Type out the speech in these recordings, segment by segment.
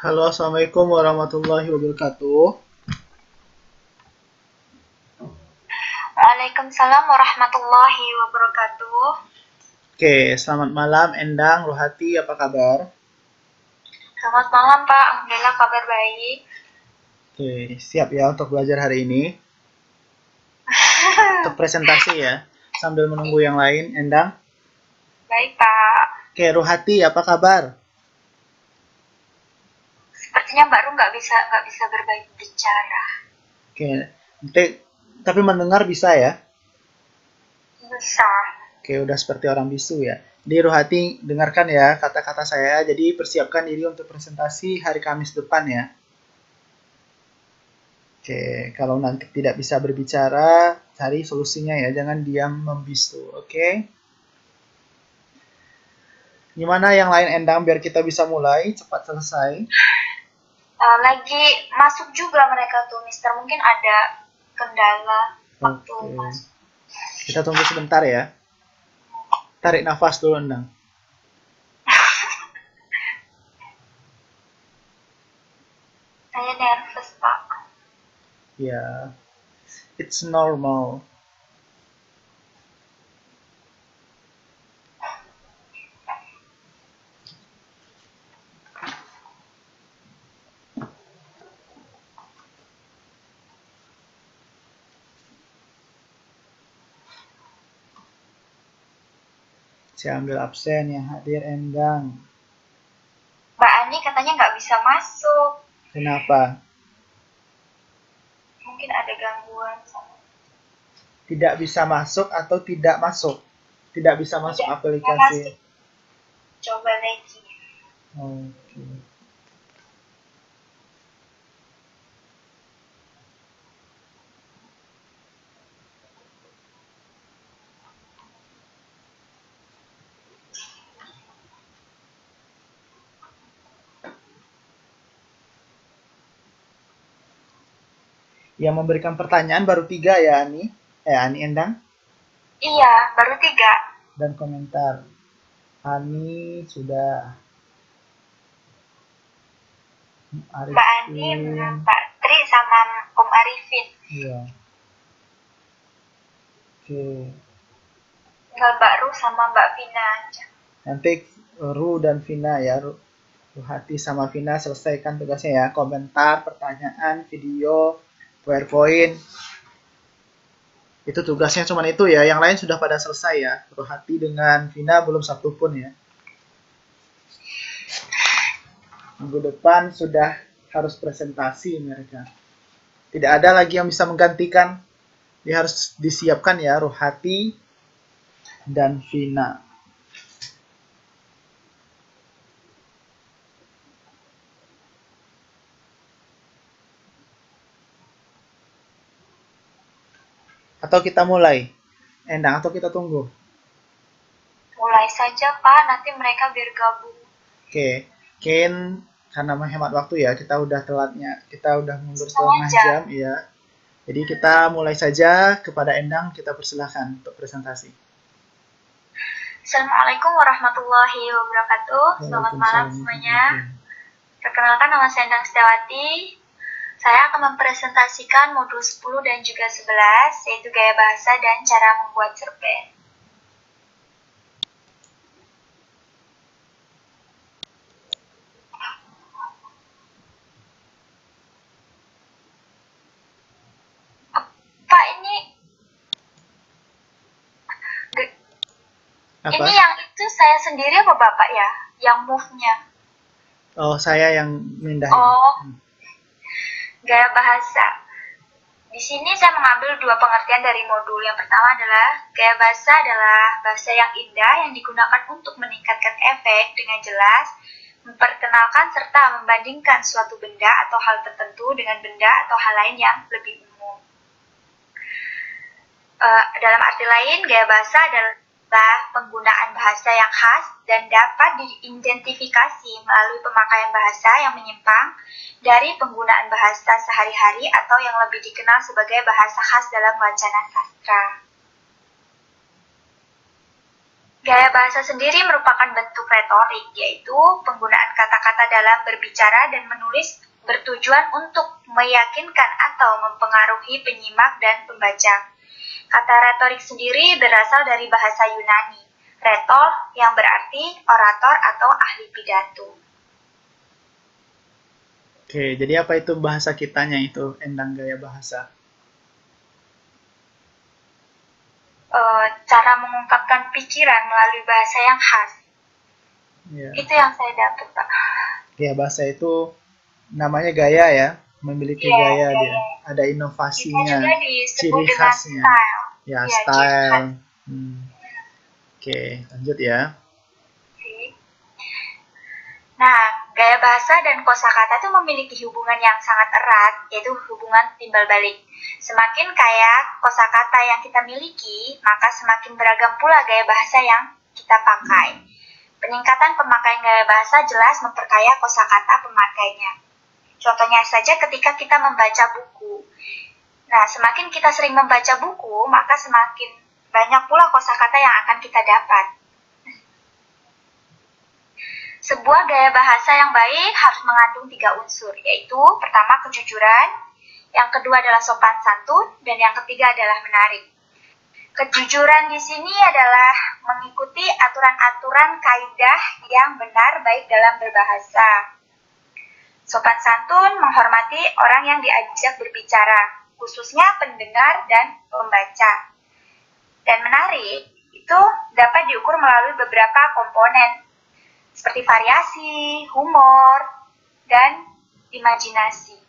Halo, Assalamualaikum warahmatullahi wabarakatuh. Waalaikumsalam warahmatullahi wabarakatuh. Oke, selamat malam Endang, Rohati, apa kabar? Selamat malam Pak, Alhamdulillah kabar baik. Oke, siap ya untuk belajar hari ini? Untuk presentasi ya, sambil menunggu yang lain, Endang. Baik Pak. Oke, Rohati, apa kabar? Sepertinya Mbak Ru nggak bisa berbagi bicara. Oke, nanti, tapi mendengar bisa ya? Bisa. Oke, udah seperti orang bisu ya. Jadi Rohati, dengarkan ya kata-kata saya, jadi persiapkan diri untuk presentasi hari Kamis depan ya. Oke, kalau nanti tidak bisa berbicara, cari solusinya ya, jangan diam membisu, oke? Gimana yang lain Endang biar kita bisa mulai cepat selesai? Lagi masuk juga mereka tuh, Mister. Mungkin ada kendala waktu Oke. masuk. Kita tunggu sebentar ya. Tarik nafas dulu Endang. Saya nervous Pak. Ya, it's normal. Saya ambil absen yang hadir Endang. Mbak Ani katanya nggak bisa masuk. Kenapa? Mungkin ada gangguan. Tidak bisa masuk atau tidak masuk? Tidak bisa masuk Tidak bisa aplikasi. masuk. Coba lagi. Oke. Yang memberikan pertanyaan baru 3 ya Ani? Ani Endang? Iya, baru 3. Dan komentar. Ani sudah. Mbak Ani, Arifin. Mbak Tri sama Om Arifin. Iya. Oke. Tinggal Mbak Ru sama Mbak Vina aja. Nanti Ru dan Vina ya. Ruhati sama Vina selesaikan tugasnya ya. Komentar, pertanyaan, video, PowerPoint. Itu tugasnya cuma itu ya. Yang lain sudah pada selesai ya. Ruhati dengan Vina belum satu pun ya. Minggu depan sudah harus presentasi mereka. Tidak ada lagi yang bisa menggantikan. Dia harus disiapkan ya, Ruhati dan Vina. Atau kita mulai? Endang, atau kita tunggu? Mulai saja Pak, nanti mereka biar gabung. Oke, mungkin karena menghemat waktu ya, kita udah telatnya. Kita udah mundur setengah Setengah jam. jam ya. Jadi kita mulai saja, kepada Endang kita persilahkan untuk presentasi. Assalamualaikum warahmatullahi wabarakatuh. Selamat malam semuanya. Perkenalkan, nama saya Endang Setiawati. Saya akan mempresentasikan modul 10 dan juga 11, yaitu gaya bahasa dan cara membuat cerpen. Pak, ini Apa? Ini yang itu saya sendiri apa Bapak ya? Yang move-nya? Oh, saya yang mindahin. Oh, gaya bahasa. Di sini saya mengambil 2 pengertian dari modul. Yang pertama adalah gaya bahasa adalah bahasa yang indah yang digunakan untuk meningkatkan efek dengan jelas, memperkenalkan serta membandingkan suatu benda atau hal tertentu dengan benda atau hal lain yang lebih umum. Dalam arti lain, gaya bahasa adalah penggunaan bahasa yang khas dan dapat diidentifikasi melalui pemakaian bahasa yang menyimpang dari penggunaan bahasa sehari-hari atau yang lebih dikenal sebagai bahasa khas dalam wacana sastra. Gaya bahasa sendiri merupakan bentuk retorik, yaitu penggunaan kata-kata dalam berbicara dan menulis bertujuan untuk meyakinkan atau mempengaruhi penyimak dan pembaca. Kata retorik sendiri berasal dari bahasa Yunani, retor yang berarti orator atau ahli pidato. Oke, jadi apa itu bahasa kitanya itu, Endang, gaya bahasa? Cara mengungkapkan pikiran melalui bahasa yang khas. Ya. Itu yang saya dapat, Pak. Gaya bahasa itu namanya gaya ya, memiliki Iya, gaya gaya. dia. Ada Bisa inovasinya, juga disebut ciri dengan khasnya. style. Ya, Iya, ciri khas style. Oke, lanjut ya. sih. Nah, gaya bahasa dan kosakata itu memiliki hubungan yang sangat erat, yaitu hubungan timbal balik. Semakin kaya kosakata yang kita miliki, maka semakin beragam pula gaya bahasa yang kita pakai. Peningkatan pemakaian gaya bahasa jelas memperkaya kosakata pemakainya. Contohnya saja ketika kita membaca buku. Nah, semakin kita sering membaca buku, maka semakin banyak pula kosakata yang akan kita dapat. Sebuah gaya bahasa yang baik harus mengandung 3 unsur, yaitu pertama kejujuran, yang kedua adalah sopan santun, dan yang ketiga adalah menarik. Kejujuran di sini adalah mengikuti aturan-aturan kaidah yang benar baik dalam berbahasa. Sopan santun menghormati orang yang diajak berbicara, khususnya pendengar dan pembaca. Dan menarik itu dapat diukur melalui beberapa komponen, seperti variasi, humor, dan imajinasi.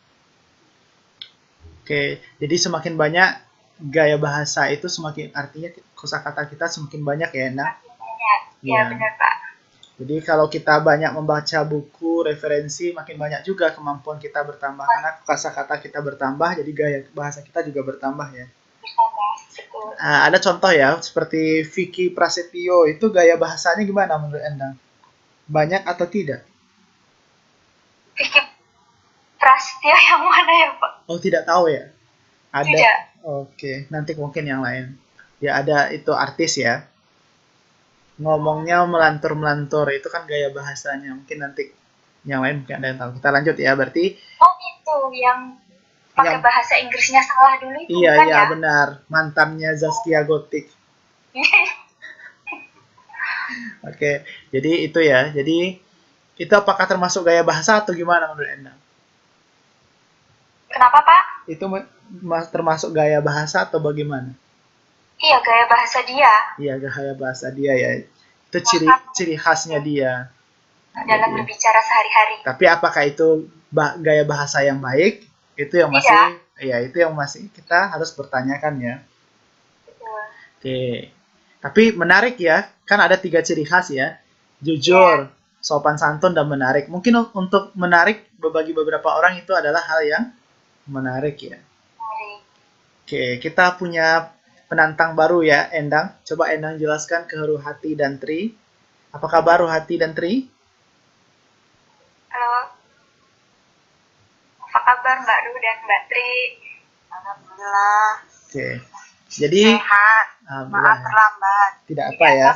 Oke, jadi semakin banyak gaya bahasa itu semakin artinya kosakata kita semakin banyak ya, Endang? Semakin banyak, ya benar Pak. Jadi kalau kita banyak membaca buku, referensi, makin banyak juga kemampuan kita bertambah. Karena kosakata kita bertambah, jadi gaya bahasa kita juga bertambah ya. Bertambah, betul. Ada contoh ya, seperti Vicky Prasetyo, itu gaya bahasanya gimana menurut Endang? Banyak atau tidak? Vicky Prasetyo yang mana ya Pak? Oh, tidak tahu ya? Ada. Tidak. Oke, nanti mungkin yang lain. Ya ada itu artis ya. Ngomongnya melantur-melantur, itu kan gaya bahasanya. Mungkin nanti yang lain mungkin ada yang tahu. Kita lanjut ya, berarti. Oh itu, yang pakai bahasa Inggrisnya salah dulu itu iya, bukan iya, ya? benar. Mantannya Zaskia Gotik. Oke, jadi itu ya. Jadi itu apakah termasuk gaya bahasa atau gimana menurut Endang? Kenapa Pak? Itu termasuk gaya bahasa atau bagaimana? Iya, gaya bahasa dia. Iya, gaya bahasa dia ya. Itu ciri khasnya dia. Dalam berbicara sehari-hari. Tapi apakah itu gaya bahasa yang baik? Itu yang masih, ya itu yang masih kita harus bertanyakan ya. Betul. Oke. Tapi menarik ya, kan ada 3 ciri khas ya. Jujur, sopan santun, dan menarik. Mungkin untuk menarik bagi beberapa orang itu adalah hal yang menarik ya. Oke, kita punya penantang baru ya, Endang. Coba Endang jelaskan ke Ruhati dan Tri. Apa kabar Ruhati dan Tri? Halo. Apa kabar Mbak Ru dan Mbak Tri? Alhamdulillah. Oke. Jadi sehat. Maaf terlambat. Tidak apa ya.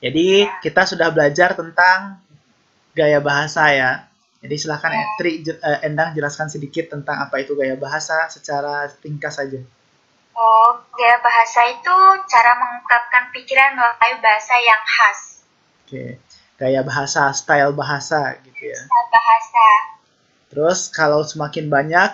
Jadi kita sudah belajar tentang gaya bahasa ya. Jadi silahkan Tri, Endang jelaskan sedikit tentang apa itu gaya bahasa secara ringkas saja. Oh, gaya bahasa itu cara mengungkapkan pikiran melalui bahasa yang khas. Oke, gaya bahasa, style bahasa gitu ya. Style bahasa. Terus kalau semakin banyak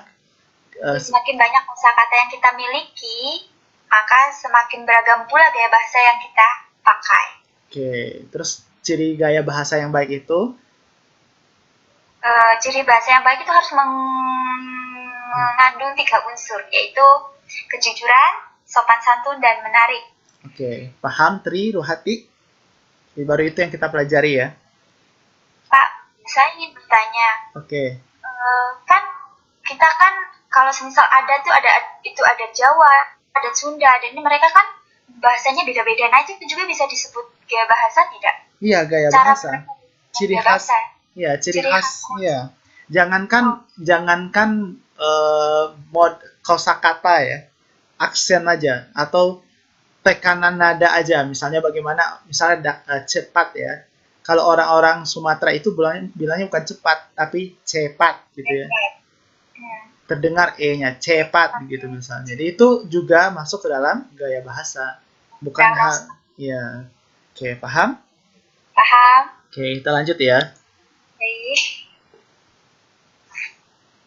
kosakata yang kita miliki, maka semakin beragam pula gaya bahasa yang kita pakai. Oke, terus ciri gaya bahasa yang baik itu? Ciri bahasa yang baik itu harus mengandung 3 unsur, yaitu kejujuran, sopan santun, dan menarik. Oke, paham Tri, Ruhati? Baru itu yang kita pelajari ya. Pak, saya ingin bertanya. Oke. Kan kita kan kalau semisal ada Jawa, ada Sunda, dan ini mereka kan bahasanya beda-beda. Nah itu juga bisa disebut gaya bahasa tidak? Iya, gaya bahasa. Ciri khas. Iya, ciri khas. Iya. Jangankan mod kosakata ya, aksen aja atau tekanan nada aja. Misalnya bagaimana, misalnya cepat ya. Kalau orang-orang Sumatera itu bilangnya bukan cepat, tapi cepat gitu ya. Terdengar E-nya, cepat gitu misalnya. Jadi itu juga masuk ke dalam gaya bahasa. Bukan hal, ya. Oke, paham? Paham. Oke, kita lanjut ya. Baik.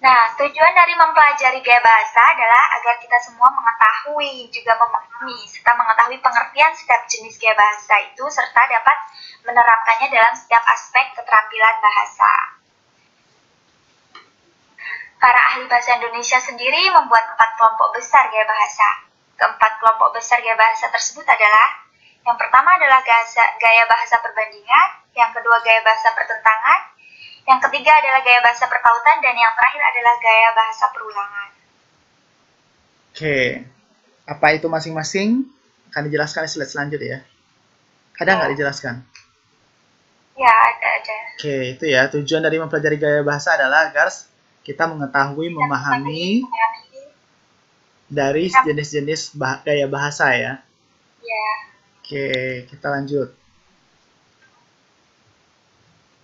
Nah, tujuan dari mempelajari gaya bahasa adalah agar kita semua mengetahui, juga memahami, serta mengetahui pengertian setiap jenis gaya bahasa itu, serta dapat menerapkannya dalam setiap aspek keterampilan bahasa. Para ahli bahasa Indonesia sendiri membuat 4 kelompok besar gaya bahasa. Keempat kelompok besar gaya bahasa tersebut adalah: yang pertama adalah gaya bahasa perbandingan, yang kedua gaya bahasa pertentangan, yang ketiga adalah gaya bahasa perpautan, dan yang terakhir adalah gaya bahasa perulangan. Oke, apa itu masing-masing? Akan dijelaskan di slide selanjutnya ya. Ada nggak dijelaskan? Ya, ada. Oke, itu ya. Tujuan dari mempelajari gaya bahasa adalah agar kita mengetahui, memahami dari jenis-jenis gaya bahasa ya. Ya. Oke, kita lanjut.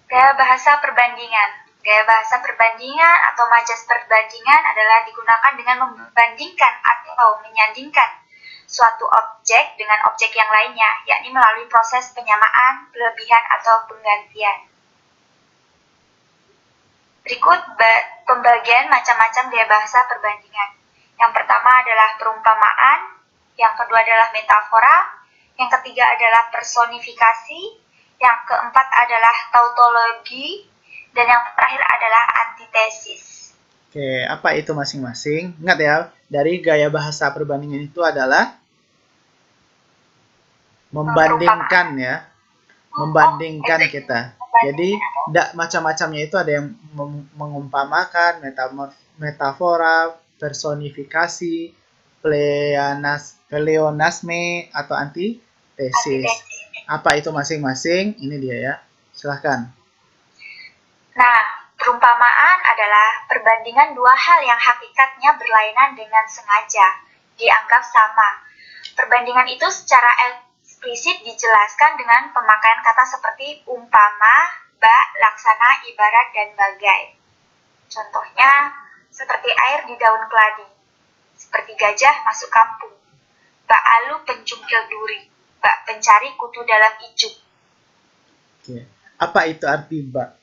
Gaya bahasa perbandingan. Gaya bahasa perbandingan atau majas perbandingan adalah digunakan dengan membandingkan atau menyandingkan suatu objek dengan objek yang lainnya, yakni melalui proses penyamaan, pelebihan, atau penggantian. Berikut pembagian macam-macam gaya bahasa perbandingan. Yang pertama adalah perumpamaan, yang kedua adalah metafora, yang ketiga adalah personifikasi, yang keempat adalah tautologi, dan yang terakhir adalah antitesis. Oke, apa itu masing-masing? Ingat ya, dari gaya bahasa perbandingan itu adalah membandingkan ya. Membandingkan kita. Jadi, macam-macamnya itu ada yang mengumpamakan, metafora, personifikasi, pleonasme, atau antitesis. Apa itu masing-masing? Ini dia ya. Silahkan. Nah, perumpamaan adalah perbandingan dua hal yang hakikatnya berlainan dengan sengaja, dianggap sama. Perbandingan itu secara eksplisit dijelaskan dengan pemakaian kata seperti umpama, bak, laksana, ibarat, dan bagai. Contohnya, seperti air di daun keladi, seperti gajah masuk kampung, bak alu pencungkil duri, bak pencari kutu dalam ijuk. Oke. Apa itu arti bak?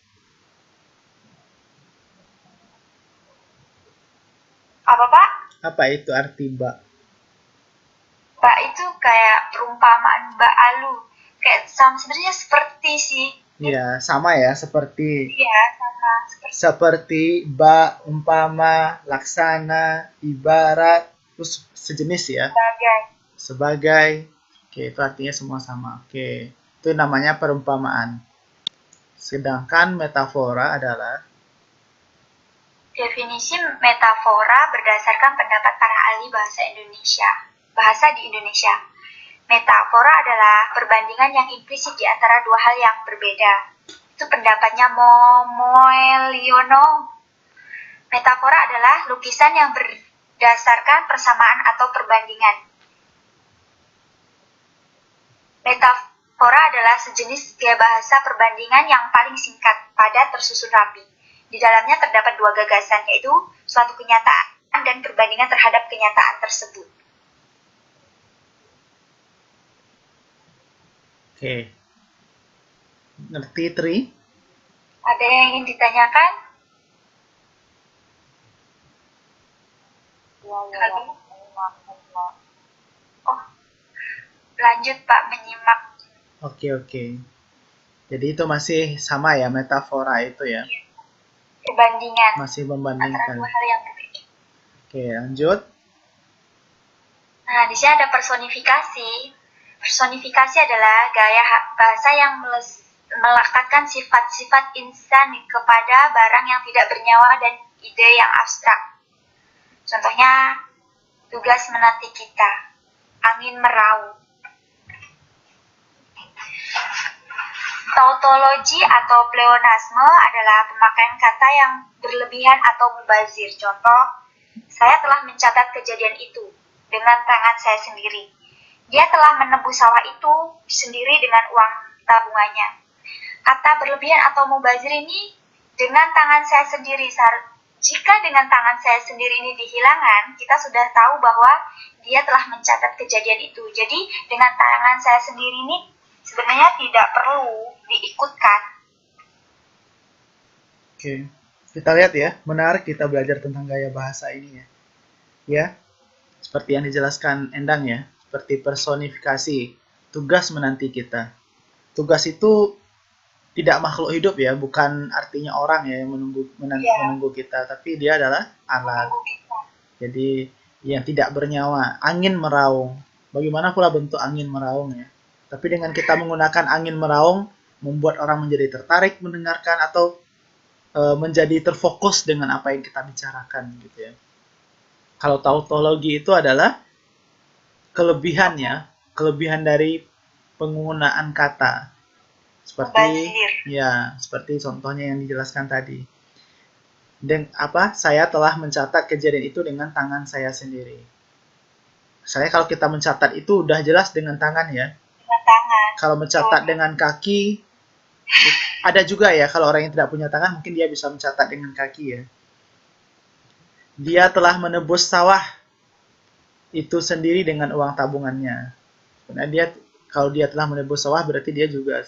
Apa, Pak? Apa itu arti bak? Bak itu kayak perumpamaan bak alu. Kayak sama sebenarnya seperti sih. Iya, sama ya, seperti. Iya, sama. Seperti bak, umpama, laksana, ibarat, terus sejenis ya. Sebagai. Oke, itu artinya semua sama. Oke, itu namanya perumpamaan. Sedangkan metafora adalah definisi metafora berdasarkan pendapat para ahli bahasa di Indonesia. Metafora adalah perbandingan yang implisit di antara dua hal yang berbeda. Itu pendapatnya Moeliono. Metafora adalah lukisan yang berdasarkan persamaan atau perbandingan. Metafora adalah sejenis gaya bahasa perbandingan yang paling singkat, padat, tersusun rapi. Di dalamnya terdapat dua gagasan, yaitu suatu kenyataan dan perbandingan terhadap kenyataan tersebut. Oke. Ngerti, Tri? Ada yang ingin ditanyakan? Oh, lanjut Pak, menyimak. Oke. Jadi itu masih sama ya, metafora itu ya? Perbandingan. Masih membandingkan. Antara dua hal yang berbeda. Oke, lanjut. Nah, di sini ada personifikasi. Personifikasi adalah gaya bahasa yang melekatkan sifat-sifat insan kepada barang yang tidak bernyawa dan ide yang abstrak. Contohnya, tugas menanti kita, angin meraung. Tautologi atau pleonasme adalah pemakaian kata yang berlebihan atau mubazir. Contoh, saya telah mencatat kejadian itu dengan tangan saya sendiri. Dia telah menebus sawah itu sendiri dengan uang tabungannya. Kata berlebihan atau mubazir ini dengan tangan saya sendiri. Jika dengan tangan saya sendiri ini dihilangkan, kita sudah tahu bahwa dia telah mencatat kejadian itu. Jadi dengan tangan saya sendiri ini sebenarnya tidak perlu diikutkan. Oke, kita lihat ya, menarik kita belajar tentang gaya bahasa ini ya. Ya, seperti yang dijelaskan Endang ya, seperti personifikasi, tugas menanti kita. Tugas itu tidak makhluk hidup ya, bukan artinya orang ya yang menunggu kita, tapi dia adalah alat. Jadi yang tidak bernyawa, angin meraung. Bagaimana pula bentuk angin meraung ya? Tapi dengan kita menggunakan angin meraung, membuat orang menjadi tertarik mendengarkan atau menjadi terfokus dengan apa yang kita bicarakan gitu ya. Kalau tautologi itu adalah kelebihan dari penggunaan kata. Seperti contohnya yang dijelaskan tadi. Dan saya telah mencatat kejadian itu dengan tangan saya sendiri. Saya kalau kita mencatat itu udah jelas dengan tangan ya. Dengan tangan. Kalau mencatat dengan kaki, ada juga ya kalau orang yang tidak punya tangan mungkin dia bisa mencatat dengan kaki ya. Dia telah menebus sawah itu sendiri dengan uang tabungannya. Karena kalau dia telah menebus sawah berarti dia juga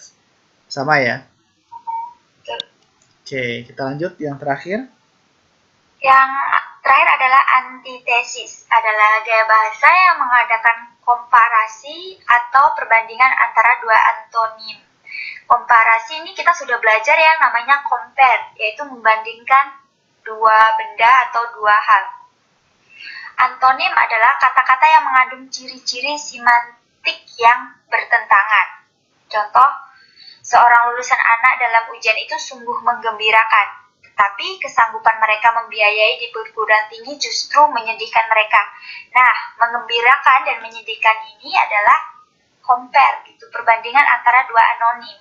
sama ya. Oke, kita lanjut yang terakhir. Yang terakhir adalah antitesis, adalah gaya bahasa yang mengadakan komparasi atau perbandingan antara dua antonim. Komparasi ini kita sudah belajar yang namanya compare, yaitu membandingkan dua benda atau dua hal. Antonim adalah kata-kata yang mengandung ciri-ciri semantik yang bertentangan. Contoh, seorang lulusan anak dalam ujian itu sungguh menggembirakan, tetapi kesanggupan mereka membiayai di perguruan tinggi justru menyedihkan mereka. Nah, mengembirakan dan menyedihkan ini adalah compare, gitu, perbandingan antara dua anonim.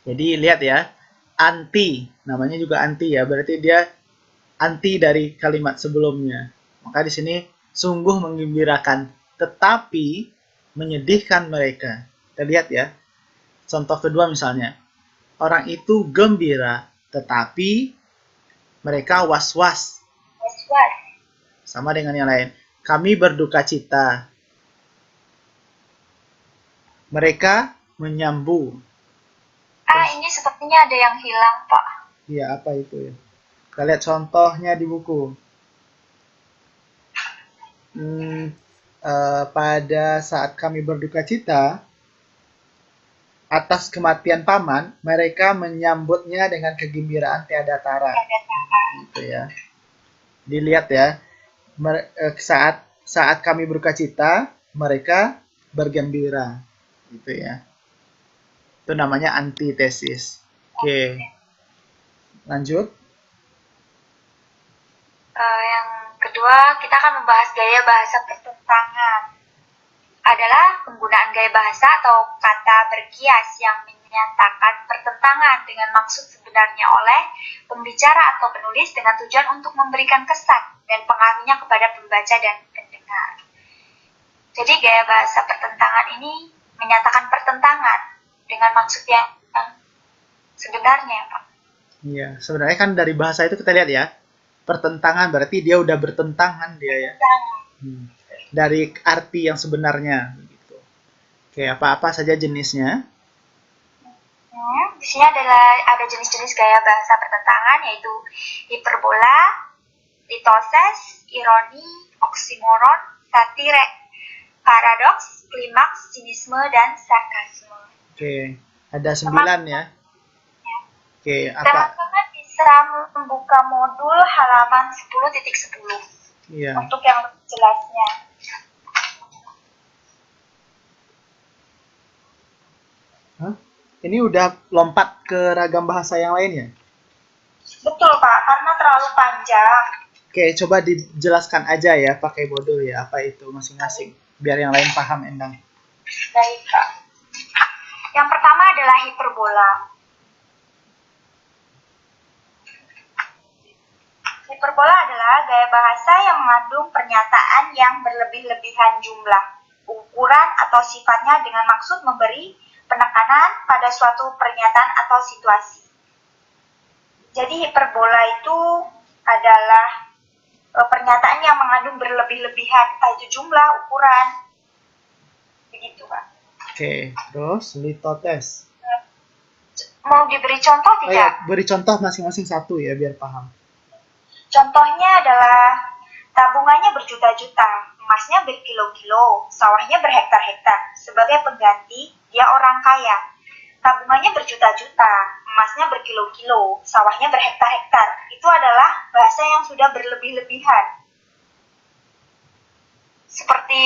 Jadi lihat ya, anti, namanya juga anti ya, berarti dia anti dari kalimat sebelumnya. Maka di sini sungguh menggembirakan, tetapi menyedihkan mereka. Kita lihat ya. Contoh kedua misalnya, orang itu gembira, tetapi mereka was-was. Sama dengan yang lain. Kami berduka cita. Mereka menyambu. Ini sepertinya ada yang hilang, Pak. Iya, apa itu ya? Kita lihat contohnya di buku. Pada saat kami berduka cita atas kematian paman, mereka menyambutnya dengan kegembiraan tiada tara. Gitu ya. Dilihat ya, saat kami berduka cita, mereka bergembira. Gitu ya. Itu namanya antitesis. Oke. Lanjut. Yang kedua, kita akan membahas gaya bahasa pertentangan. Adalah penggunaan gaya bahasa atau kata berkias yang menyatakan pertentangan dengan maksud sebenarnya oleh pembicara atau penulis dengan tujuan untuk memberikan kesan dan pengaruhnya kepada pembaca dan pendengar. Jadi gaya bahasa pertentangan ini menyatakan pertentangan dengan maksud yang sebenarnya, Pak. Iya, sebenarnya kan dari bahasa itu kita lihat ya, pertentangan berarti dia udah bertentangan dia ya. Dari arti yang sebenarnya begitu. Oke, apa-apa saja jenisnya? Di sini ada jenis-jenis gaya bahasa pertentangan, yaitu hiperbola, litoses, ironi, oksimoron, satire, paradoks, klimaks, sinisme, dan sarkasme. Oke, ada 9 ya. Oke, apa? Teman-teman bisa membuka modul halaman 10.10 untuk yang lebih jelasnya. Ini udah lompat ke ragam bahasa yang lain ya? Betul, Pak, karena terlalu panjang. Oke, coba dijelaskan aja ya pakai modul ya, apa itu masing-masing. Biar yang lain paham, Endang. Baik, Pak. Yang pertama adalah hiperbola. Hiperbola adalah gaya bahasa yang mengandung pernyataan yang berlebih-lebihan jumlah, ukuran, atau sifatnya dengan maksud memberi penekanan pada suatu pernyataan atau situasi. Jadi hiperbola itu adalah pernyataan yang mengandung berlebih-lebihan, entah itu jumlah, ukuran, begitu Pak. Oke, terus litotes. Mau diberi contoh Oh tidak? ya, beri contoh masing-masing satu ya biar paham. Contohnya adalah tabungannya berjuta-juta, emasnya berkilo-kilo, sawahnya berhektar-hektar. Sebagai pengganti, dia orang kaya. Tabungannya berjuta-juta, emasnya berkilo-kilo, sawahnya berhektar-hektar. Itu adalah bahasa yang sudah berlebih-lebihan. Seperti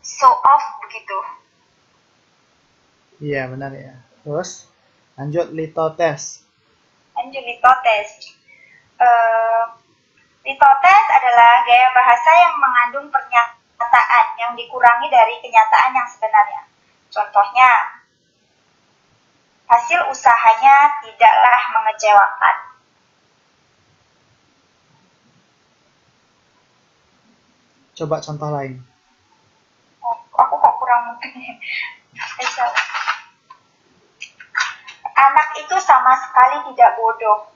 show off begitu. Iya, benar ya. Terus lanjut litotes. Lanjut litotes. Litotes adalah gaya bahasa yang mengandung pernyataan yang dikurangi dari kenyataan yang sebenarnya. Contohnya, hasil usahanya tidaklah mengecewakan. Coba contoh lain. Aku kok kurang mungkin. Anak itu sama sekali tidak bodoh.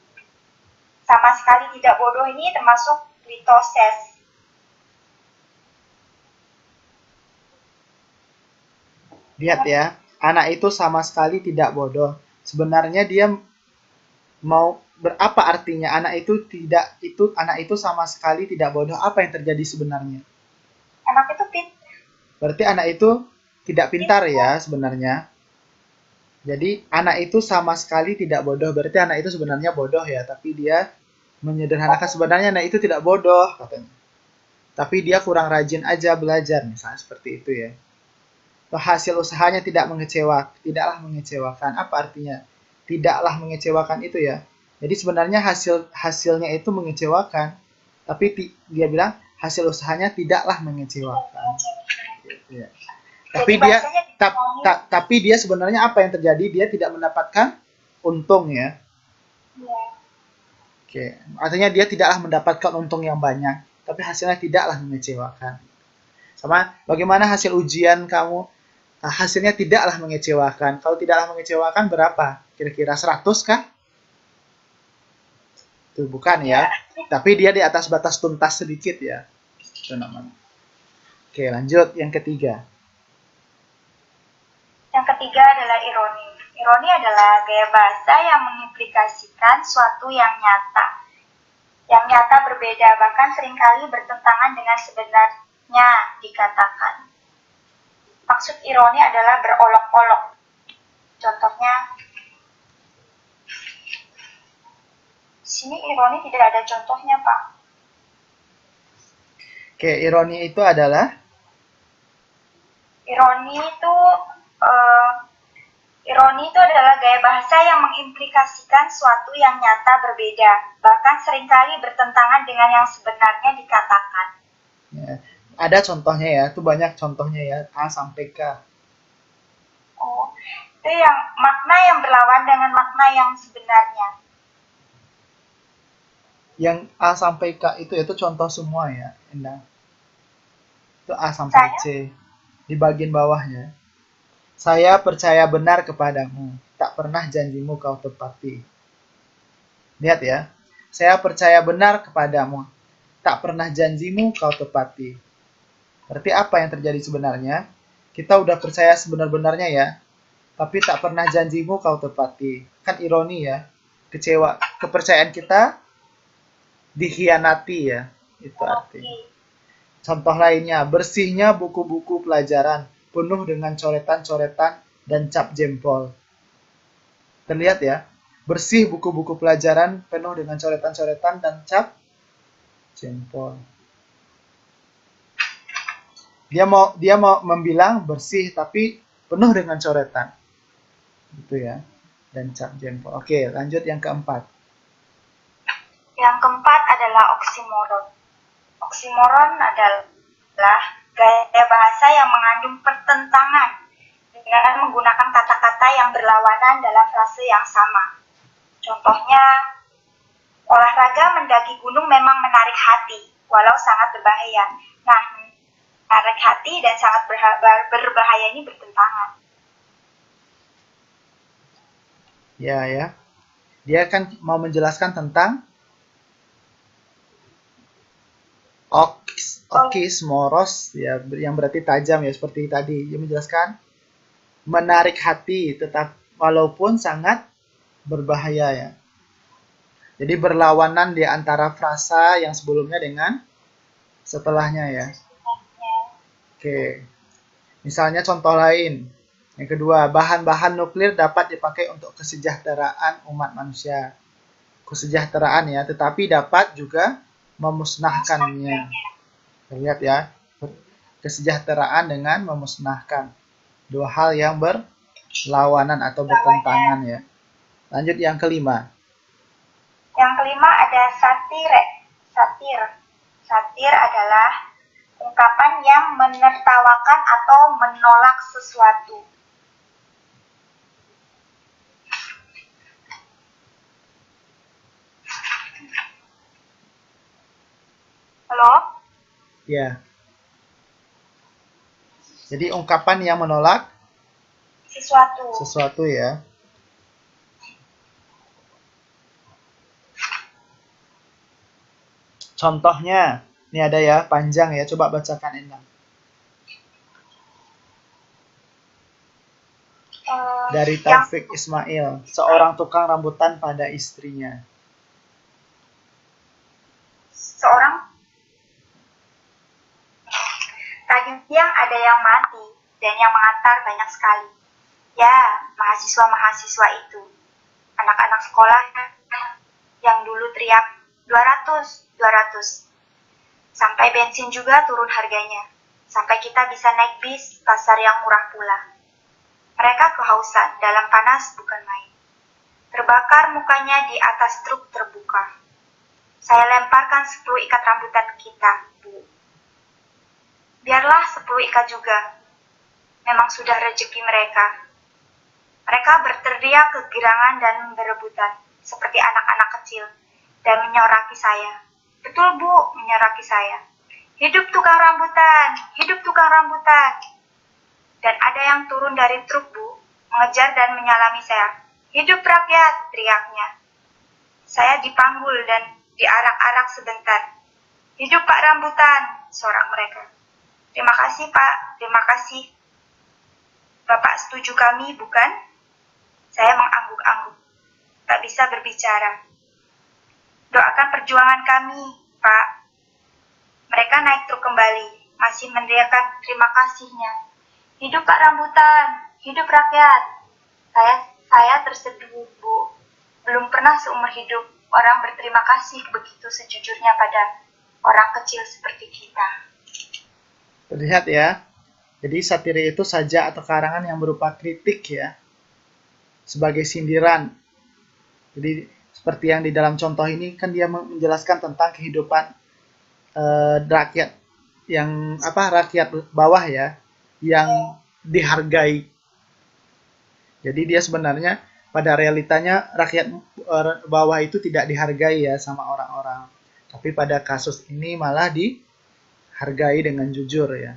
Sama sekali tidak bodoh ini termasuk litoses. Lihat ya, anak itu sama sekali tidak bodoh. Sebenarnya dia mau berapa artinya anak itu sama sekali tidak bodoh. Apa yang terjadi sebenarnya? Anak itu Berarti anak itu tidak pintar ya sebenarnya. Jadi anak itu sama sekali tidak bodoh. Berarti anak itu sebenarnya bodoh ya, tapi dia menyederhanakan sebenarnya anak itu tidak bodoh katanya. Tapi dia kurang rajin aja belajar, misalnya seperti itu ya. Hasil usahanya tidaklah mengecewakan. Apa artinya? Tidaklah mengecewakan itu ya. Jadi sebenarnya hasilnya itu mengecewakan, tapi dia bilang hasil usahanya tidaklah mengecewakan. Ya. Tapi dia sebenarnya apa yang terjadi? Dia tidak mendapatkan untung ya. Oke, artinya dia tidaklah mendapatkan untung yang banyak, tapi hasilnya tidaklah mengecewakan. Sama bagaimana hasil ujian kamu? Nah, hasilnya tidaklah mengecewakan. Kalau tidaklah mengecewakan berapa? Kira-kira 100 kah? Itu bukan ya. Tapi dia di atas batas tuntas sedikit ya. Itu namanya. Oke, lanjut yang ketiga. Yang ketiga adalah ironi. Ironi adalah gaya bahasa yang mengimplikasikan suatu yang nyata. Yang nyata berbeda, bahkan seringkali bertentangan dengan sebenarnya dikatakan. Maksud ironi adalah berolok-olok. Contohnya, sini ironi tidak ada contohnya, Pak. Oke, ironi itu adalah? Ironi itu adalah gaya bahasa yang mengimplikasikan suatu yang nyata berbeda, bahkan seringkali bertentangan dengan yang sebenarnya dikatakan. Ya, ada contohnya ya, itu banyak contohnya ya, A sampai K. Oh, itu yang makna yang berlawan dengan makna yang sebenarnya. Yang A sampai K itu contoh semua ya, Endah. Itu A sampai C. Di bagian bawahnya. Saya percaya benar kepadamu, tak pernah janjimu kau tepati. Lihat ya, saya percaya benar kepadamu, tak pernah janjimu kau tepati. Berarti apa yang terjadi sebenarnya? Kita udah percaya sebenar-benarnya ya, tapi tak pernah janjimu kau tepati. Kan ironi ya, kecewa, kepercayaan kita dikhianati ya, itu artinya. Contoh lainnya, bersihnya buku-buku pelajaran, penuh dengan coretan-coretan dan cap jempol. Terlihat ya, bersih buku-buku pelajaran penuh dengan coretan-coretan dan cap jempol. Dia mau membilang bersih tapi penuh dengan coretan. Gitu ya. Dan cap jempol. Oke, lanjut yang keempat. Yang keempat adalah oksimoron. Oksimoron adalah gaya bahasa yang mengandung pertentangan dengan menggunakan kata-kata yang berlawanan dalam frase yang sama. Contohnya, Olahraga mendaki gunung memang menarik hati, walau sangat berbahaya. Nah, menarik hati dan sangat berbahaya ini bertentangan. Ya. Dia kan mau menjelaskan tentang okismoros ya, yang berarti tajam ya, seperti tadi. Dia menjelaskan menarik hati tetap walaupun sangat berbahaya ya. Jadi berlawanan di antara frasa yang sebelumnya dengan setelahnya ya. Oke. Misalnya contoh lain. Yang kedua, bahan-bahan nuklir dapat dipakai untuk kesejahteraan umat manusia. Kesejahteraan ya, tetapi dapat juga memusnahkannya. Lihat ya, kesejahteraan dengan memusnahkan. Dua hal yang berlawanan atau bertentangan ya. Lanjut yang kelima. Yang kelima ada satire. Satir adalah ungkapan yang menertawakan atau menolak sesuatu. Halo? Ya. Jadi ungkapan yang menolak sesuatu ya. Contohnya, ini ada ya, panjang ya, coba bacakan Endang. Dari Taufik Ismail, seorang tukang rambutan pada istrinya. Tadi siang ada yang mati dan yang mengantar banyak sekali. Ya, mahasiswa-mahasiswa itu. Anak-anak sekolah yang dulu teriak 200, 200. Sampai bensin juga turun harganya. Sampai kita bisa naik bis pasar yang murah pula. Mereka kehausan, dalam panas bukan main. Terbakar mukanya di atas truk terbuka. Saya lemparkan 10 ikat rambutan kita, Bu. Biarlah 10 ikat juga. Memang sudah rezeki mereka. Mereka berteriak kegirangan dan berebutan, seperti anak-anak kecil, dan menyoraki saya. Betul, Bu, menyoraki saya. Hidup tukang rambutan, hidup tukang rambutan. Dan ada yang turun dari truk, Bu, mengejar dan menyalami saya. Hidup rakyat, teriaknya. Saya dipanggul dan diarak-arak sebentar. Hidup Pak Rambutan, sorak mereka. Terima kasih, Pak, terima kasih. Bapak setuju kami, bukan? Saya mengangguk-angguk, tak bisa berbicara. Doakan perjuangan kami, Pak. Mereka naik truk kembali, masih meneriakkan terima kasihnya. Hidup Pak Rambutan, hidup rakyat. Saya terseduh, Bu. Belum pernah seumur hidup orang berterima kasih begitu sejujurnya pada orang kecil seperti kita. Terlihat ya. Jadi satire itu saja atau karangan yang berupa kritik ya. Sebagai sindiran. Jadi seperti yang di dalam contoh ini kan dia menjelaskan tentang kehidupan rakyat yang rakyat bawah ya, yang dihargai. Jadi dia sebenarnya pada realitanya rakyat bawah itu tidak dihargai ya sama orang-orang. Tapi pada kasus ini malah dihargai dengan jujur ya.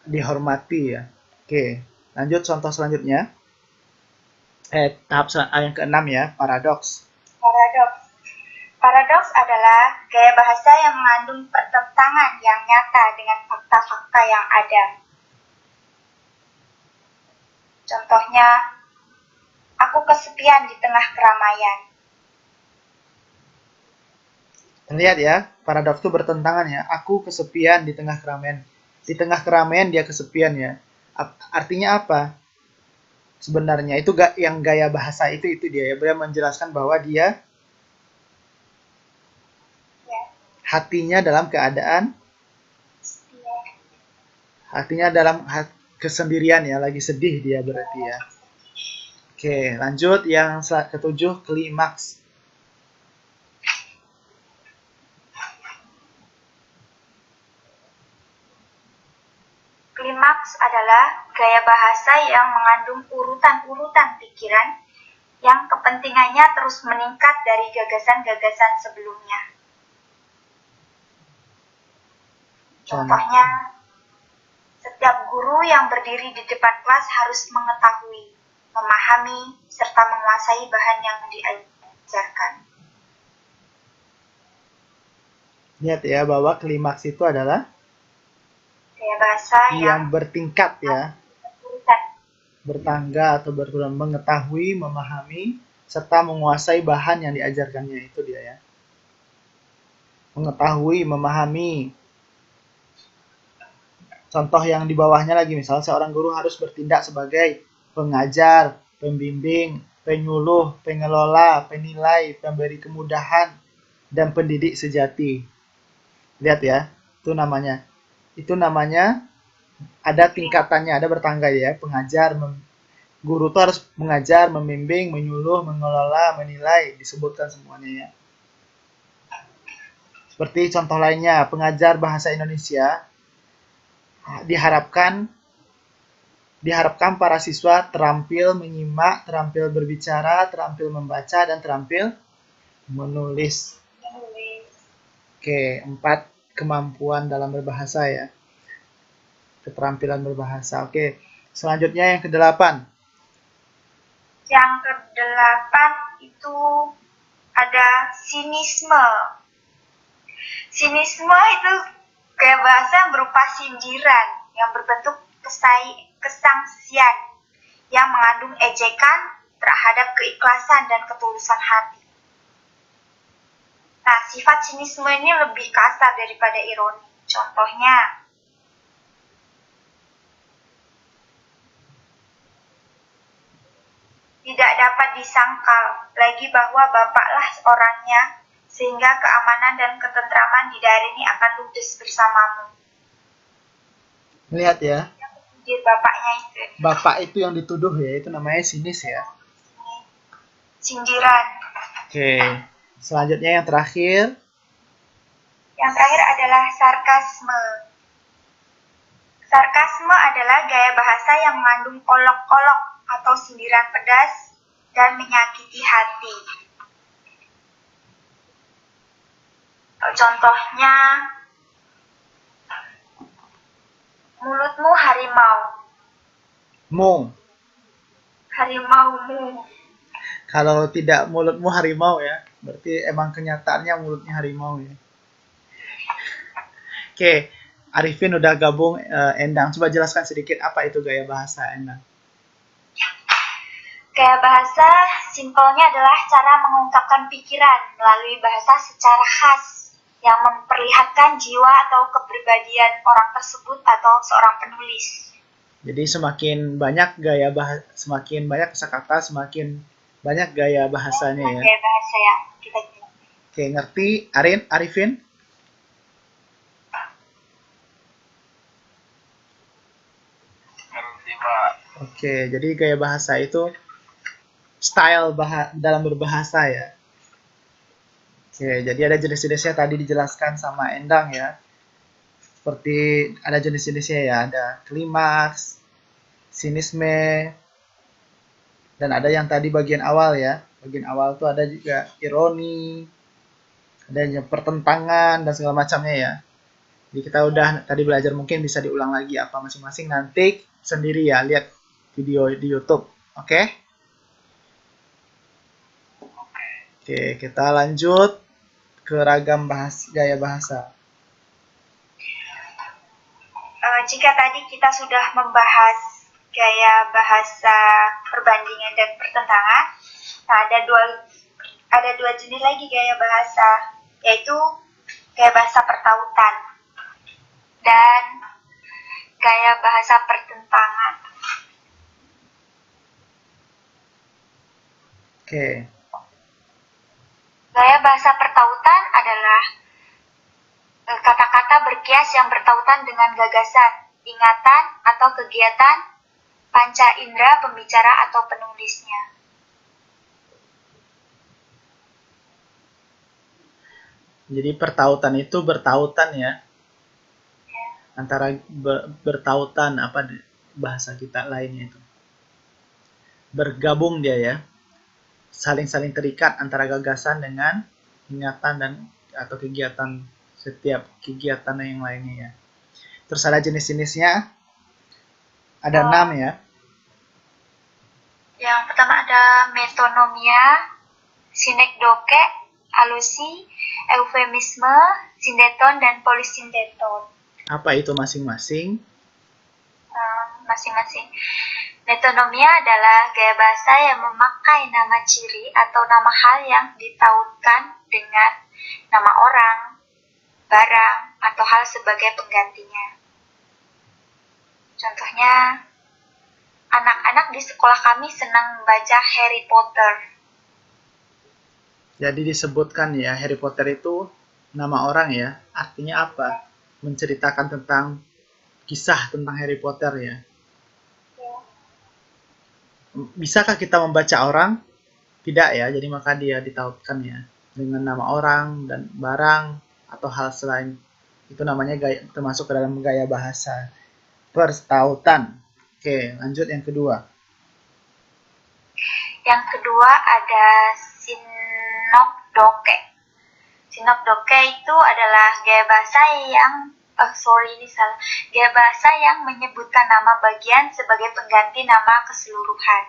Dihormati ya. Oke, lanjut contoh selanjutnya. Tahap yang keenam ya, paradoks. Paradoks adalah gaya bahasa yang mengandung pertentangan yang nyata dengan fakta-fakta yang ada. Contohnya, aku kesepian di tengah keramaian. Lihat ya, paradoks itu bertentangan ya. Aku kesepian di tengah keramaian. Di tengah keramaian dia kesepian ya. Artinya apa? Sebenarnya itu yang gaya bahasa itu dia ya. Dia menjelaskan bahwa dia hatinya dalam keadaan kesendirian ya, lagi sedih dia berarti ya. Oke, lanjut yang ketujuh, klimaks. Klimaks adalah gaya bahasa yang mengandung urutan-urutan pikiran yang kepentingannya terus meningkat dari gagasan-gagasan sebelumnya. Contohnya, setiap guru yang berdiri di depan kelas harus mengetahui, memahami, serta menguasai bahan yang diajarkan. Lihat ya, bahwa klimaks itu adalah Gaya bahasa yang bertingkat ya, berurutan. bertangga atau berurutan, mengetahui, memahami, serta menguasai bahan yang diajarkannya. Itu dia ya. Mengetahui, memahami. Contoh yang di bawahnya lagi, misalnya seorang guru harus bertindak sebagai pengajar, pembimbing, penyuluh, pengelola, penilai, pemberi kemudahan, dan pendidik sejati. Lihat ya, itu namanya. Itu namanya ada tingkatannya, ada bertangga ya. Pengajar, guru itu harus mengajar, membimbing, menyuluh, mengelola, menilai, disebutkan semuanya ya. Seperti contoh lainnya, pengajar bahasa Indonesia diharapkan para siswa terampil menyimak, terampil berbicara, terampil membaca, dan terampil menulis. Oke, 4 kemampuan dalam berbahasa ya. Keterampilan berbahasa. Oke, selanjutnya yang ke-8. Yang ke-8 itu ada sinisme. Sinisme itu gaya bahasa yang berupa sindiran yang berbentuk kesangsian yang mengandung ejekan terhadap keikhlasan dan ketulusan hati. Nah, sifat sinisme ini lebih kasar daripada ironi. Contohnya, tidak dapat disangkal lagi bahwa Bapaklah orangnya, sehingga keamanan dan ketentraman di daerah ini akan ludes bersamamu. Lihat ya. Bapaknya itu. Bapak itu yang dituduh ya, itu namanya sinis ya. Sindiran. Oke, selanjutnya yang terakhir. Yang terakhir adalah sarkasme. Sarkasme adalah gaya bahasa yang mengandung olok-olok atau sindiran pedas dan menyakiti hati. Contohnya, mulutmu harimau. Harimaumu. Kalau tidak mulutmu harimau ya, berarti emang kenyataannya mulutnya harimau ya. Oke, Arifin udah gabung. Endang, coba jelaskan sedikit apa itu gaya bahasa, Endang. Gaya bahasa simpelnya adalah cara mengungkapkan pikiran melalui bahasa secara khas yang memperlihatkan jiwa atau kepribadian orang tersebut atau seorang penulis. Jadi semakin banyak gaya bahasa, semakin banyak kosakata, semakin banyak gaya bahasanya ya. Gaya bahasa yang kita bilang. Oke, ngerti Arifin? Ngerti, Pak. Oke, jadi gaya bahasa itu style dalam berbahasa ya. Oke, jadi ada jenis-jenisnya tadi dijelaskan sama Endang ya. Seperti ada jenis-jenisnya ya, ada klimaks, sinisme, dan ada yang tadi bagian awal ya. Bagian awal tuh ada juga ironi, ada pertentangan dan segala macamnya ya. Jadi kita udah tadi belajar, mungkin bisa diulang lagi apa masing-masing, nanti sendiri ya, lihat video di YouTube. Oke? Oke, kita lanjut ke ragam gaya bahasa. Jika tadi kita sudah membahas gaya bahasa perbandingan dan pertentangan, nah ada dua jenis lagi gaya bahasa, yaitu gaya bahasa pertautan dan gaya bahasa pertentangan. Oke. Gaya bahasa pertautan adalah kata-kata berkias yang bertautan dengan gagasan, ingatan, atau kegiatan panca indera pembicara atau penulisnya. Jadi pertautan itu bertautan ya. Antara bertautan bahasa kita lainnya itu. Bergabung dia ya. saling terikat antara gagasan dengan ingatan dan atau kegiatan, setiap kegiatan yang lainnya ya. Terus ada jenis-jenisnya, ada 6 ya. Yang pertama ada metonomia, sinekdoke, alusi, eufemisme, sindeton, dan polisindeton. Apa itu masing-masing? Masing-masing. Metonomia adalah gaya bahasa yang memakai nama ciri atau nama hal yang ditautkan dengan nama orang, barang, atau hal sebagai penggantinya. Contohnya, anak-anak di sekolah kami senang membaca Harry Potter. Jadi disebutkan ya, Harry Potter itu nama orang ya. Artinya apa? Menceritakan tentang kisah tentang Harry Potter ya. Bisakah kita membaca orang? Tidak ya, jadi maka dia ditautkan ya dengan nama orang dan barang atau hal selain. Itu namanya gaya, termasuk ke dalam gaya bahasa. Pertautan. Oke, lanjut yang kedua. Yang kedua ada sinokdoke. Sinokdoke itu adalah gaya bahasa yang gaya bahasa yang menyebutkan nama bagian sebagai pengganti nama keseluruhan.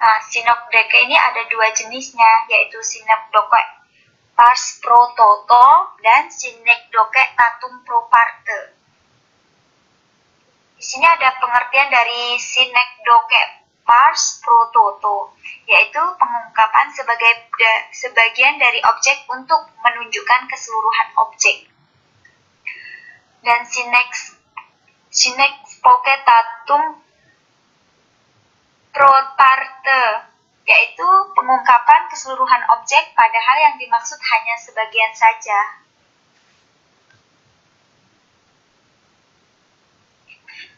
Nah, sinokdoke ini ada dua jenisnya, yaitu sinokdoke pars pro toto dan sinekdoke tatum pro parte. Di sini ada pengertian dari sinekdoke pars pro toto, yaitu pengungkapan sebagian dari objek untuk menunjukkan keseluruhan objek. Dan sinekdoke tatum pro parte, yaitu pengungkapan keseluruhan objek padahal yang dimaksud hanya sebagian saja.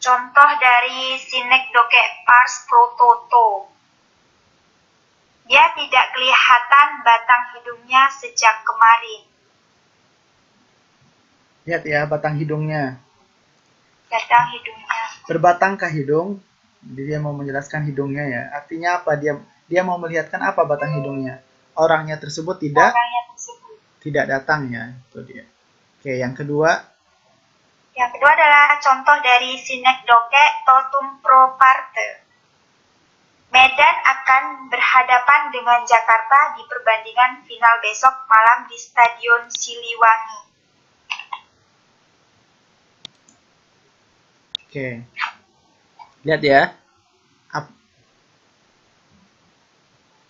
Contoh dari sinekdoke pars pro toto. Dia tidak kelihatan batang hidungnya sejak kemarin. Lihat ya batang hidungnya. Batang hidungnya. Berbatangkah hidung? Dia mau menjelaskan hidungnya ya. Artinya apa? Dia mau melihatkan apa batang hidungnya? Orangnya tersebut tidak datang ya. Itu dia. Oke, yang kedua. Yang kedua adalah contoh dari sinekdoke totum pro parte. Medan akan berhadapan dengan Jakarta di perbandingan final besok malam di Stadion Siliwangi. Oke. Lihat ya.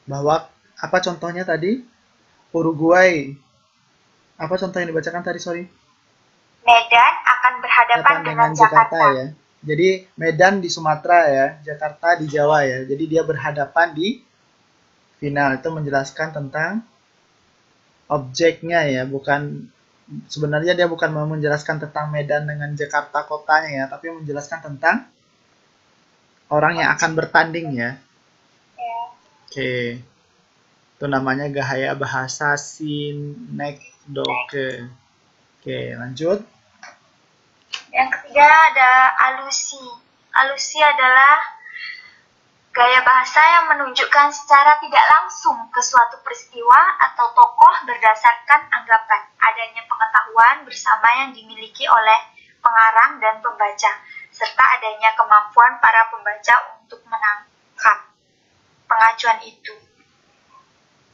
Bahwa apa contohnya tadi? Uruguay. Apa contoh yang dibacakan tadi, sorry? Medan akan berhadapan dengan Jakarta ya. Jadi Medan di Sumatera ya, Jakarta di Jawa ya. Jadi dia berhadapan di final. Itu menjelaskan tentang objeknya ya, bukan sebenarnya dia bukan mau menjelaskan tentang Medan dengan Jakarta kotanya ya, tapi menjelaskan tentang orang yang akan bertanding ya. Oke. Itu namanya gaya bahasa sinekdoke. Oke, lanjut. Yang ketiga ada alusi. Alusi adalah gaya bahasa yang menunjukkan secara tidak langsung ke suatu peristiwa atau tokoh berdasarkan anggapan adanya pengetahuan bersama yang dimiliki oleh pengarang dan pembaca, serta adanya kemampuan para pembaca untuk menangkap pengajuan itu.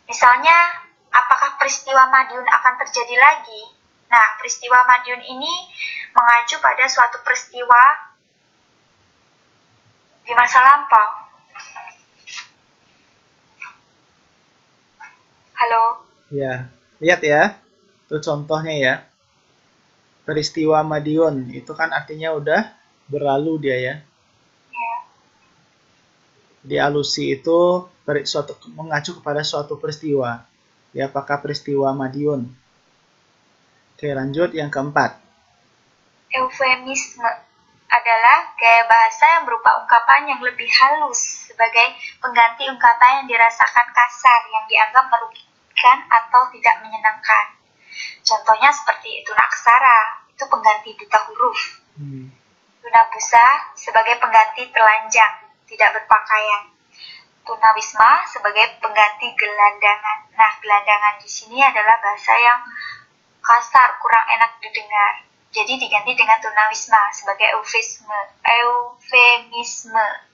Misalnya, apakah peristiwa Madiun akan terjadi lagi? Nah, peristiwa Madiun ini mengacu pada suatu peristiwa di masa lampau. Halo? Ya, lihat ya. Itu contohnya ya. Peristiwa Madiun, itu kan artinya udah berlalu dia ya. Di alusi itu mengacu kepada suatu peristiwa. Ya, apakah peristiwa Madiun? Oke, lanjut yang keempat. Eufemisme adalah gaya bahasa yang berupa ungkapan yang lebih halus sebagai pengganti ungkapan yang dirasakan kasar yang dianggap merugikan atau tidak menyenangkan. Contohnya seperti tunaksara, itu pengganti buta huruf. Tunabusa sebagai pengganti telanjang, tidak berpakaian. tunawisma sebagai pengganti gelandangan. Nah, gelandangan di sini adalah bahasa yang kasar, kurang enak didengar. Jadi diganti dengan tunawisma sebagai eufemisme.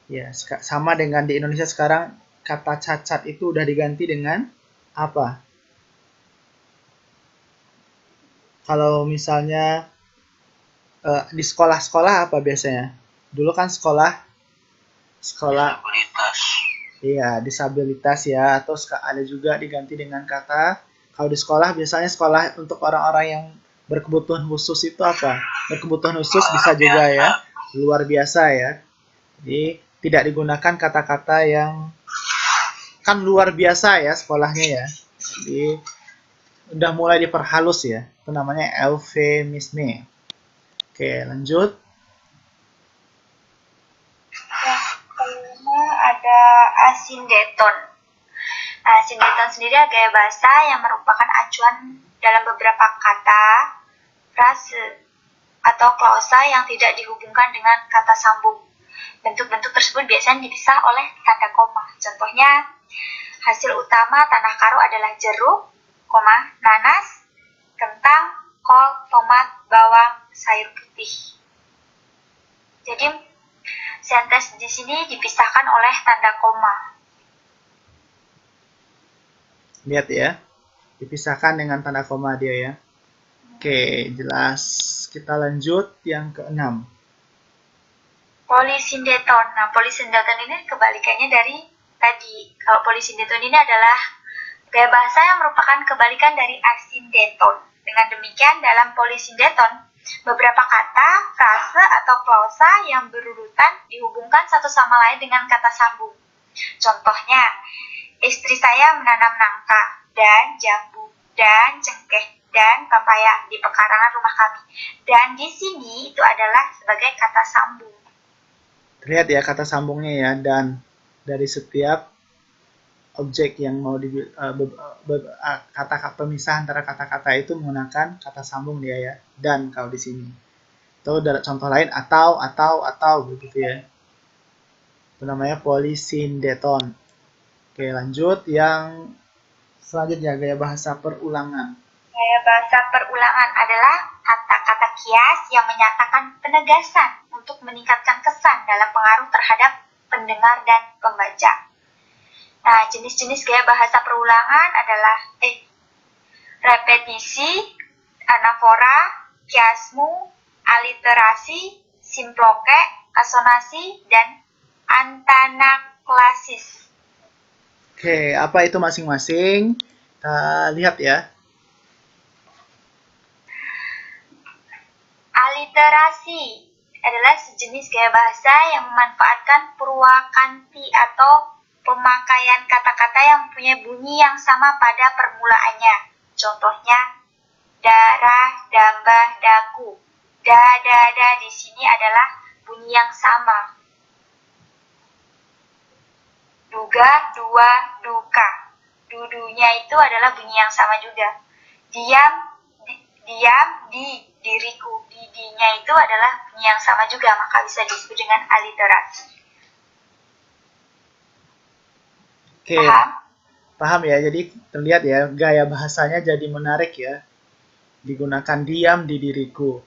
Ya, sama dengan di Indonesia sekarang kata cacat itu udah diganti dengan apa? Kalau misalnya di sekolah-sekolah apa biasanya? Dulu kan sekolah disabilitas. Iya, disabilitas ya, atau ada juga diganti dengan kata, kalau di sekolah biasanya sekolah untuk orang-orang yang berkebutuhan khusus itu apa? Berkebutuhan khusus bisa juga ya, luar biasa ya. Jadi tidak digunakan kata-kata yang kan luar biasa ya sekolahnya ya. Jadi udah mulai diperhalus ya. Itu namanya eufemisme. Oke, lanjut. Ada asindeton. Asindeton sendiri adalah gaya bahasa yang merupakan acuan dalam beberapa kata, frase, atau klausa yang tidak dihubungkan dengan kata sambung. Bentuk-bentuk tersebut biasanya dipisah oleh tanda koma. Contohnya, hasil utama tanah karo adalah jeruk, nanas, kentang, kol, tomat, bawang, sayur putih. Jadi, sentence di sini dipisahkan oleh tanda koma. Lihat ya, dipisahkan dengan tanda koma dia ya. Oke, jelas. Kita lanjut yang keenam. Polisindeton. Nah, polisindeton ini kebalikannya dari tadi. Kalau polisindeton ini adalah gaya bahasa yang merupakan kebalikan dari asindeton. Dengan demikian, dalam polisindeton, beberapa kata, frase, atau klausa yang berurutan dihubungkan satu sama lain dengan kata sambung. Contohnya, istri saya menanam nangka dan jambu dan cengkeh dan pepaya di pekarangan rumah kami. Dan di sini itu adalah sebagai kata sambung. Terlihat ya kata sambungnya ya, dan dari setiap objek yang mau kata pemisah antara kata-kata itu menggunakan kata sambung dia ya, dan kalau di sini. Atau contoh lain atau begitu ya. Itu namanya polisindeton. Oke, lanjut yang selanjutnya gaya bahasa perulangan. Gaya bahasa perulangan adalah kata-kata kias yang menyatakan penegasan untuk meningkatkan kesan dalam pengaruh terhadap pendengar dan pembaca. Nah, jenis-jenis gaya bahasa perulangan adalah repetisi, anafora, kiasmu, aliterasi, simploke, asonasi, dan antanaklasis. Oke, apa itu masing-masing? Kita lihat ya. Aliterasi adalah sejenis gaya bahasa yang memanfaatkan purwakanti atau pemakaian kata-kata yang punya bunyi yang sama pada permulaannya. Contohnya, darah, dambah, daku. Da di sini adalah bunyi yang sama. Duga, dua, duka. Dudunya itu adalah bunyi yang sama juga. Diam, di diriku. Didinya itu adalah bunyi yang sama juga, maka bisa disebut dengan aliterasi. Oke, paham ya. Jadi terlihat ya gaya bahasanya jadi menarik ya. Digunakan diam di diriku.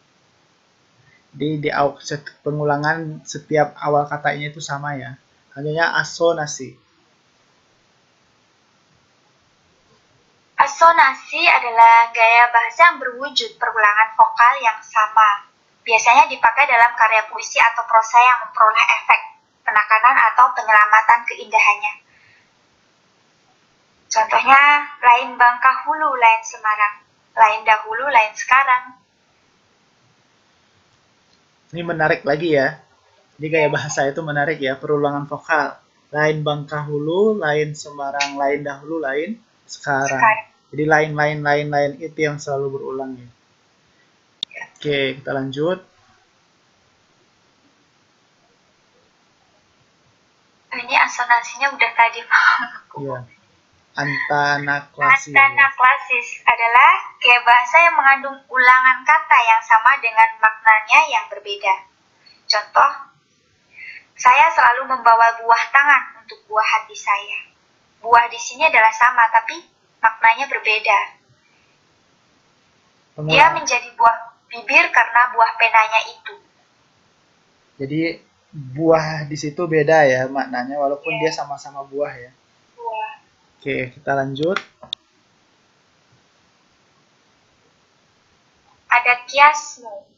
Di pengulangan setiap awal katanya itu sama ya. Hanya asonasi. Asonasi adalah gaya bahasa yang berwujud perulangan vokal yang sama. Biasanya dipakai dalam karya puisi atau prosa yang memperoleh efek penekanan atau penyelamatan keindahannya. Contohnya, lain Bangka Hulu, lain Semarang. Lain dahulu, lain sekarang. Ini menarik lagi ya. Jadi gaya bahasa itu menarik ya, perulangan vokal. Lain Bangka Hulu, lain Semarang, lain dahulu, lain sekarang. Jadi lain itu yang selalu berulang ya. Oke, kita lanjut. Ini asonasinya udah tadi, Pak. Iya. Antanaklasis. Antanaklasis adalah gaya bahasa yang mengandung ulangan kata yang sama dengan maknanya yang berbeda. Contoh, Saya selalu membawa buah tangan untuk buah hati saya. Buah di sini adalah sama, tapi maknanya berbeda. Dia menjadi buah bibir karena buah penanya itu. Jadi buah di situ beda ya maknanya, walaupun dia sama-sama buah ya. Buah. Oke, kita lanjut. Ada kiasmu.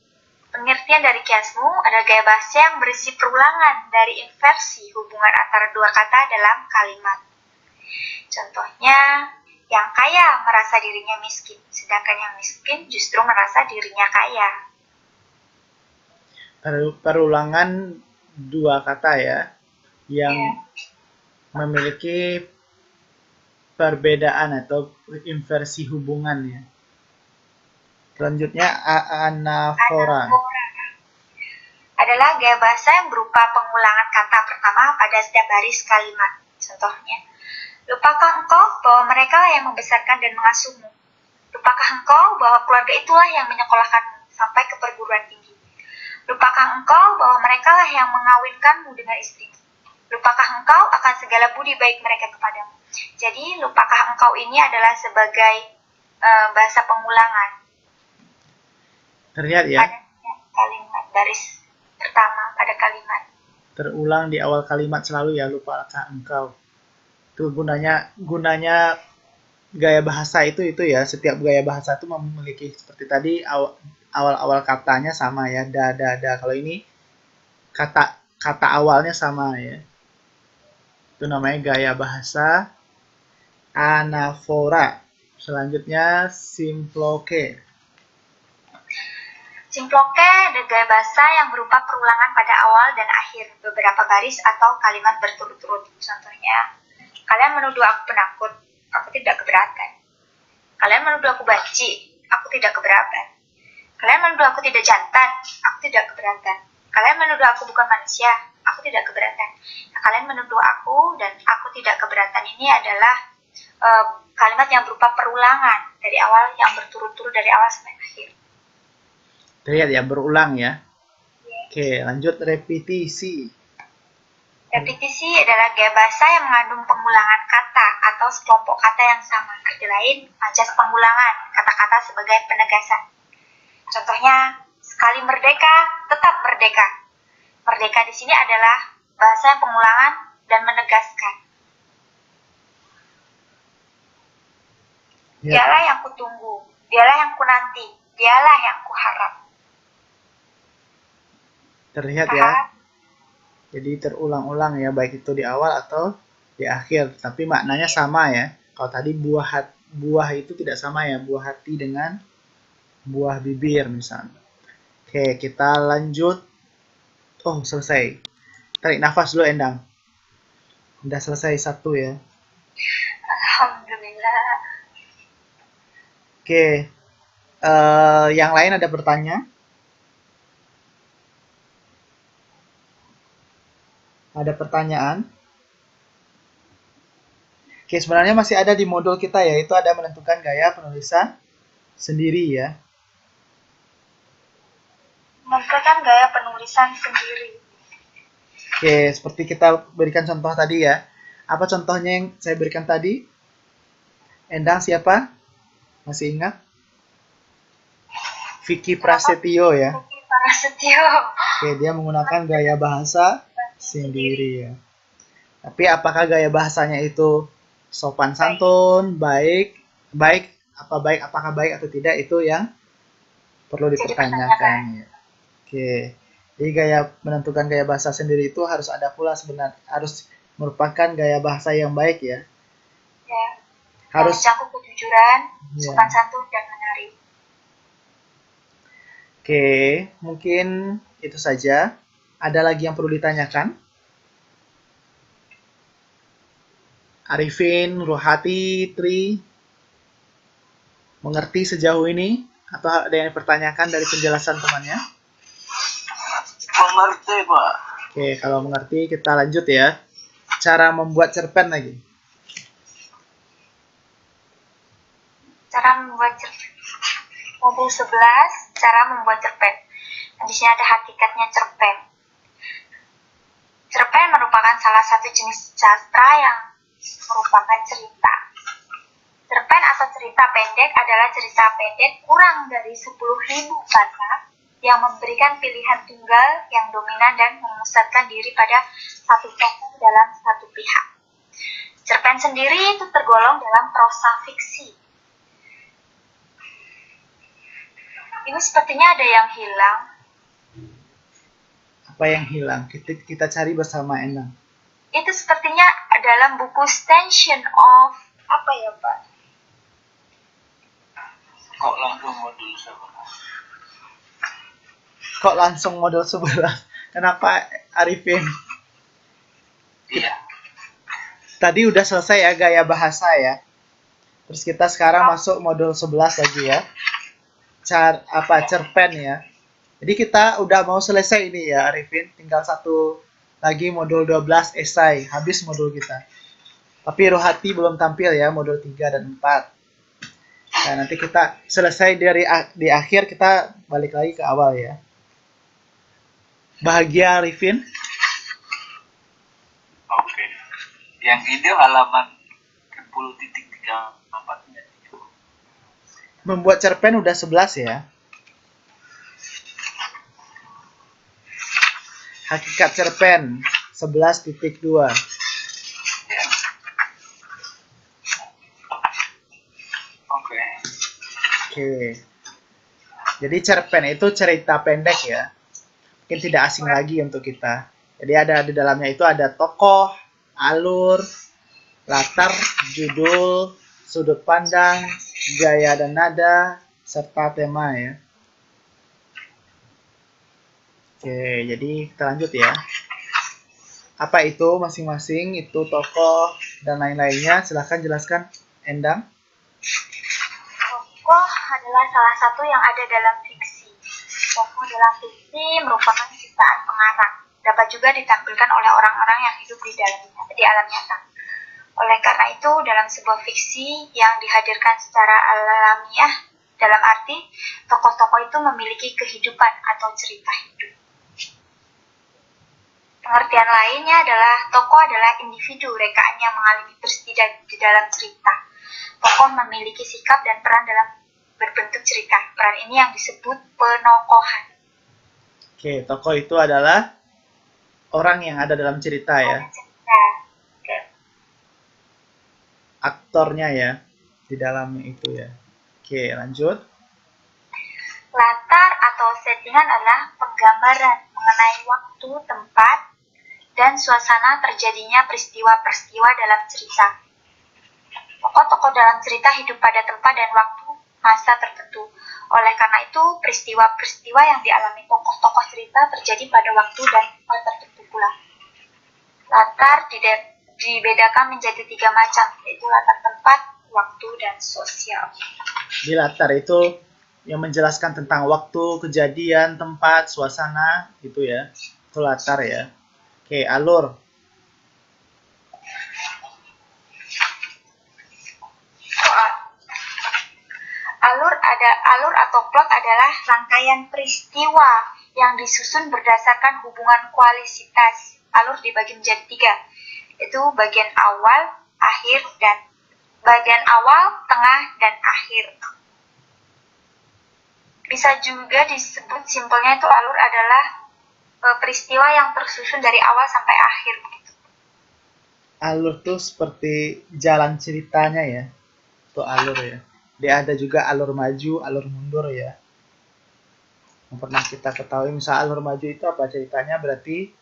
Pengertian dari kiasmu adalah gaya bahasa yang berisi perulangan dari inversi hubungan antara dua kata dalam kalimat. Contohnya, yang kaya merasa dirinya miskin, sedangkan yang miskin justru merasa dirinya kaya. Perulangan dua kata ya, yang memiliki perbedaan atau inversi hubungan ya. Selanjutnya anafora. Adalah gaya bahasa yang berupa pengulangan kata pertama pada setiap baris kalimat. Contohnya, lupakah engkau bahwa mereka lah yang membesarkan dan mengasuhmu? Lupakah engkau bahwa keluarga itulah yang menyekolahkanmu sampai ke perguruan tinggi? Lupakah engkau bahwa mereka lah yang mengawinkanmu dengan istrimu? Lupakah engkau akan segala budi baik mereka kepadamu? Jadi, lupakah engkau ini adalah sebagai bahasa pengulangan. Terlihat ya? Pada kalimat baris pertama pada kalimat. Terulang di awal kalimat selalu ya, lupakah engkau. Itu gunanya gaya bahasa itu ya. Setiap gaya bahasa itu memiliki seperti tadi awal katanya sama ya, da. Kalau ini kata awalnya sama ya. Itu namanya gaya bahasa anafora. Selanjutnya simploke. Simploke adalah gaya bahasa yang berupa perulangan pada awal dan akhir beberapa baris atau kalimat berturut-turut. Contohnya, kalian menuduh aku penakut, aku tidak keberatan. Kalian menuduh aku banci, aku tidak keberatan. Kalian menuduh aku tidak jantan, aku tidak keberatan. Kalian menuduh aku bukan manusia, aku tidak keberatan. Nah, kalian menuduh aku dan aku tidak keberatan ini adalah kalimat yang berupa perulangan dari awal yang berturut-turut dari awal sampai akhir. Terlihat ya, berulang ya. Oke, lanjut repetisi. Repetisi adalah gaya bahasa yang mengandung pengulangan kata atau sekelompok kata yang sama. Arti lain, majas pengulangan kata-kata sebagai penegasan. Contohnya, sekali merdeka, tetap merdeka. Merdeka di sini adalah bahasa yang pengulangan dan menegaskan. Ya. Dialah yang kutunggu, dialah yang kunanti, dialah yang kuharap. Terlihat ya. Jadi terulang-ulang ya, baik itu di awal atau di akhir. Tapi maknanya sama ya. Kalau tadi buah itu tidak sama ya. Buah hati dengan buah bibir misalnya. Oke, kita lanjut. Oh, selesai. Tarik nafas dulu, Endang. Udah selesai satu ya. Alhamdulillah. Oke. Yang lain ada pertanyaan? Ada pertanyaan? Oke, sebenarnya masih ada di modul kita ya, itu ada menentukan gaya penulisan sendiri ya. Menentukan gaya penulisan sendiri. Oke, seperti kita berikan contoh tadi ya. Apa contohnya yang saya berikan tadi? Endang siapa? Masih ingat? Vicky Prasetyo ya. Vicky Prasetyo. Oke, dia menggunakan gaya bahasa sendiri ya. Tapi apakah gaya bahasanya itu sopan santun, apakah baik atau tidak, itu yang perlu dipertanyakan ya. Oke. Jadi menentukan gaya bahasa sendiri itu harus ada pula sebenarnya, harus merupakan gaya bahasa yang baik ya. Ya. Harus mencakup kejujuran, sopan santun dan menarik. Oke, mungkin itu saja. Ada lagi yang perlu ditanyakan? Arifin, Ruhati, Tri, mengerti sejauh ini? Atau ada yang dipertanyakan dari penjelasan temannya? Mengerti, Pak. Oke, kalau mengerti kita lanjut ya. Cara membuat cerpen lagi. Cara membuat cerpen. Modul 11, cara membuat cerpen. Di sini ada hakikatnya cerpen. Cerpen merupakan salah satu jenis sastra yang merupakan cerita. Cerpen atau cerita pendek adalah cerita pendek kurang dari 10.000 kata yang memberikan pilihan tunggal yang dominan dan memusatkan diri pada satu tokoh dalam satu pihak. Cerpen sendiri itu tergolong dalam prosa fiksi. Ini sepertinya ada yang hilang. Apa yang hilang? Kita cari bersama Endang. Itu sepertinya dalam buku Station of apa ya, Pak? Kok langsung modul 11? Kok langsung model 11? Kenapa Arifin? Iya. Tadi udah selesai ya gaya bahasa ya. Terus kita sekarang masuk modul 11 lagi ya. Cerpen ya. Jadi kita udah mau selesai ini ya Arifin. Tinggal satu lagi modul 12 esai. Habis modul kita. Tapi Rohati belum tampil ya modul 3 dan 4. Nah, nanti kita selesai di akhir kita balik lagi ke awal ya. Bahagia Arifin. Oke. Yang ini halaman 10.34. Membuat cerpen udah 11 ya. Hakikat cerpen 11.2. Ya. Oke. Jadi cerpen itu cerita pendek ya. Mungkin tidak asing lagi untuk kita. Jadi ada di dalamnya itu ada tokoh, alur, latar, judul, sudut pandang, gaya dan nada, serta tema ya. Jadi kita lanjut ya. Apa itu masing-masing itu tokoh dan lain-lainnya? Silahkan jelaskan, Endang. Tokoh adalah salah satu yang ada dalam fiksi. Tokoh dalam fiksi merupakan ciptaan pengarang. Dapat juga ditampilkan oleh orang-orang yang hidup di alam nyata. Oleh karena itu, dalam sebuah fiksi yang dihadirkan secara alamiah, dalam arti tokoh-tokoh itu memiliki kehidupan atau cerita hidup. Pengertian lainnya adalah tokoh adalah individu rekaan yang mengalami peristiwa di dalam cerita. Tokoh memiliki sikap dan peran dalam berbentuk cerita. Peran ini yang disebut penokohan. Tokoh itu adalah orang yang ada dalam cerita ya. Aktornya ya di dalamnya itu ya. Lanjut. Latar atau settingan adalah penggambaran mengenai waktu, tempat, dan suasana terjadinya peristiwa-peristiwa dalam cerita. Tokoh-tokoh dalam cerita hidup pada tempat dan waktu masa tertentu. Oleh karena itu, peristiwa-peristiwa yang dialami tokoh-tokoh cerita terjadi pada waktu dan tempat tertentu pula. Latar dibedakan menjadi 3 macam, yaitu latar tempat, waktu, dan sosial. Di latar itu yang menjelaskan tentang waktu, kejadian, tempat, suasana, gitu ya. Itu latar ya. Alur. Alur atau plot adalah rangkaian peristiwa yang disusun berdasarkan hubungan kualisitas. Alur dibagi menjadi 3, yaitu bagian awal, tengah, dan akhir. Bisa juga disebut simpelnya itu alur adalah peristiwa yang tersusun dari awal sampai akhir. Alur tuh seperti jalan ceritanya ya. Itu alur ya. Dia ada juga alur maju, alur mundur ya. Yang pernah kita ketahui, misal alur maju itu apa ceritanya, berarti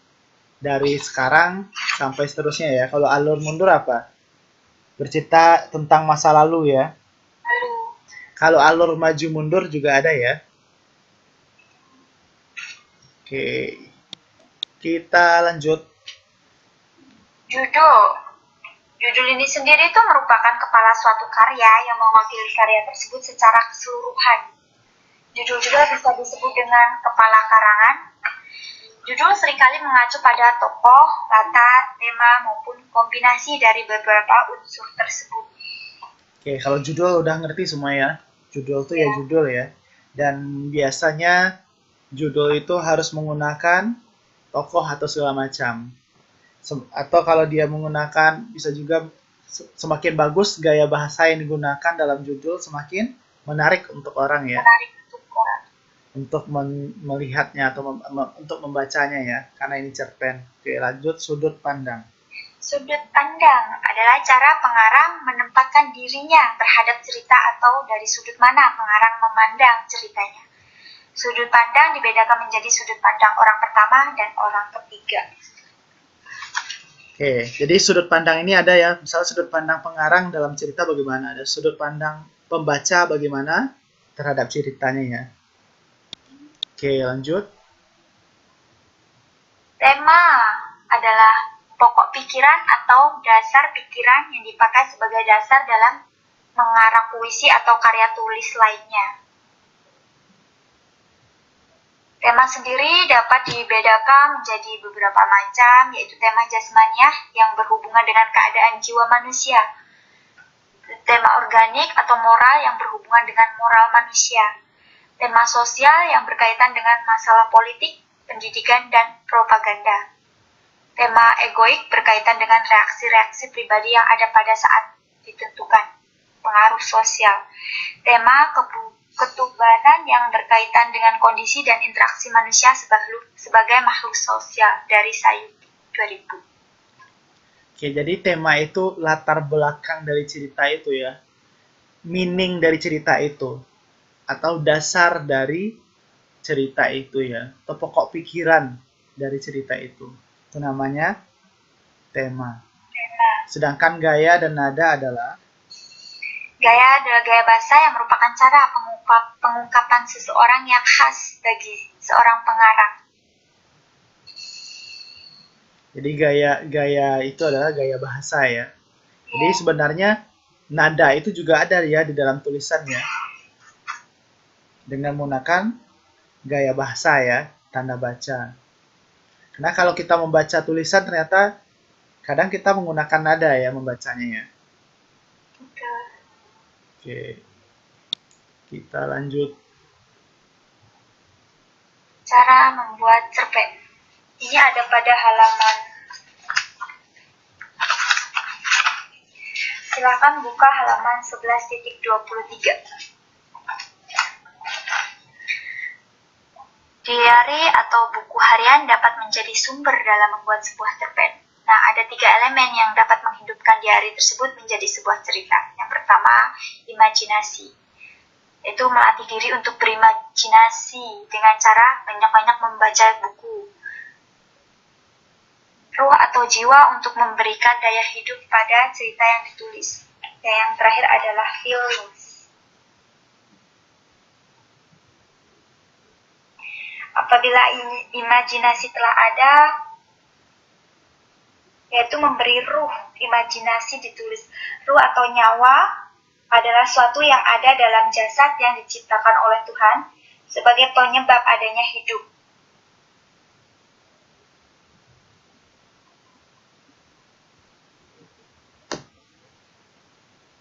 dari sekarang sampai seterusnya ya. Kalau alur mundur apa? Bercerita tentang masa lalu ya. Kalau alur maju mundur juga ada ya. Kita lanjut. Judul ini sendiri itu merupakan kepala suatu karya yang mewakili karya tersebut secara keseluruhan. Judul juga bisa disebut dengan kepala karangan. Judul seringkali mengacu pada tokoh, latar, tema, maupun kombinasi dari beberapa unsur tersebut. Kalau judul udah ngerti semua ya. Judul itu ya judul ya. Dan biasanya judul itu harus menggunakan tokoh atau segala macam. Atau kalau dia menggunakan, bisa juga semakin bagus gaya bahasa yang digunakan dalam judul, semakin menarik untuk orang ya, Menarik untuk orang. untuk melihatnya atau untuk membacanya ya, karena ini cerpen. Oke, lanjut sudut pandang. Sudut pandang adalah cara pengarang menempatkan dirinya terhadap cerita atau dari sudut mana pengarang memandang ceritanya. Sudut pandang dibedakan menjadi sudut pandang orang pertama dan orang ketiga. Oke, jadi sudut pandang ini ada ya, misalnya sudut pandang pengarang dalam cerita bagaimana, ada sudut pandang pembaca bagaimana terhadap ceritanya ya. Oke, lanjut. Tema adalah pokok pikiran atau dasar pikiran yang dipakai sebagai dasar dalam mengarang puisi atau karya tulis lainnya. Tema sendiri dapat dibedakan menjadi beberapa macam, yaitu tema jasmaniah yang berhubungan dengan keadaan jiwa manusia, tema organik atau moral yang berhubungan dengan moral manusia, tema sosial yang berkaitan dengan masalah politik, pendidikan, dan propaganda, tema egoik berkaitan dengan reaksi-reaksi pribadi yang ada pada saat ditentukan, pengaruh sosial, tema ketuhanan yang berkaitan dengan kondisi dan interaksi manusia sebagai makhluk sosial dari Sayuti 2000. Oke, jadi tema itu latar belakang dari cerita itu ya. Meaning dari cerita itu. Atau dasar dari cerita itu ya. Atau pokok pikiran dari cerita itu. Itu namanya tema. Sedangkan gaya dan nada adalah? Gaya adalah gaya bahasa yang merupakan cara pengungkapan seseorang yang khas bagi seorang pengarang. Jadi gaya itu adalah gaya bahasa ya. Jadi sebenarnya nada itu juga ada ya di dalam tulisannya. Dengan menggunakan gaya bahasa ya, tanda baca. Karena kalau kita membaca tulisan ternyata kadang kita menggunakan nada ya membacanya ya. Oke. Kita lanjut. Cara membuat cerpen. Ini ada pada halaman. Silakan buka halaman 11.23. Diary atau buku harian dapat menjadi sumber dalam membuat sebuah cerpen. Nah, ada 3 elemen yang dapat menghidupkan diary tersebut menjadi sebuah cerita. Yang pertama, imajinasi. Itu melatih diri untuk berimajinasi dengan cara banyak-banyak membaca buku. Ruh atau jiwa untuk memberikan daya hidup pada cerita yang ditulis. Dan yang terakhir adalah feelings. Apabila imajinasi telah ada, yaitu memberi ruh, imajinasi ditulis. Ruh atau nyawa adalah suatu yang ada dalam jasad yang diciptakan oleh Tuhan sebagai penyebab adanya hidup.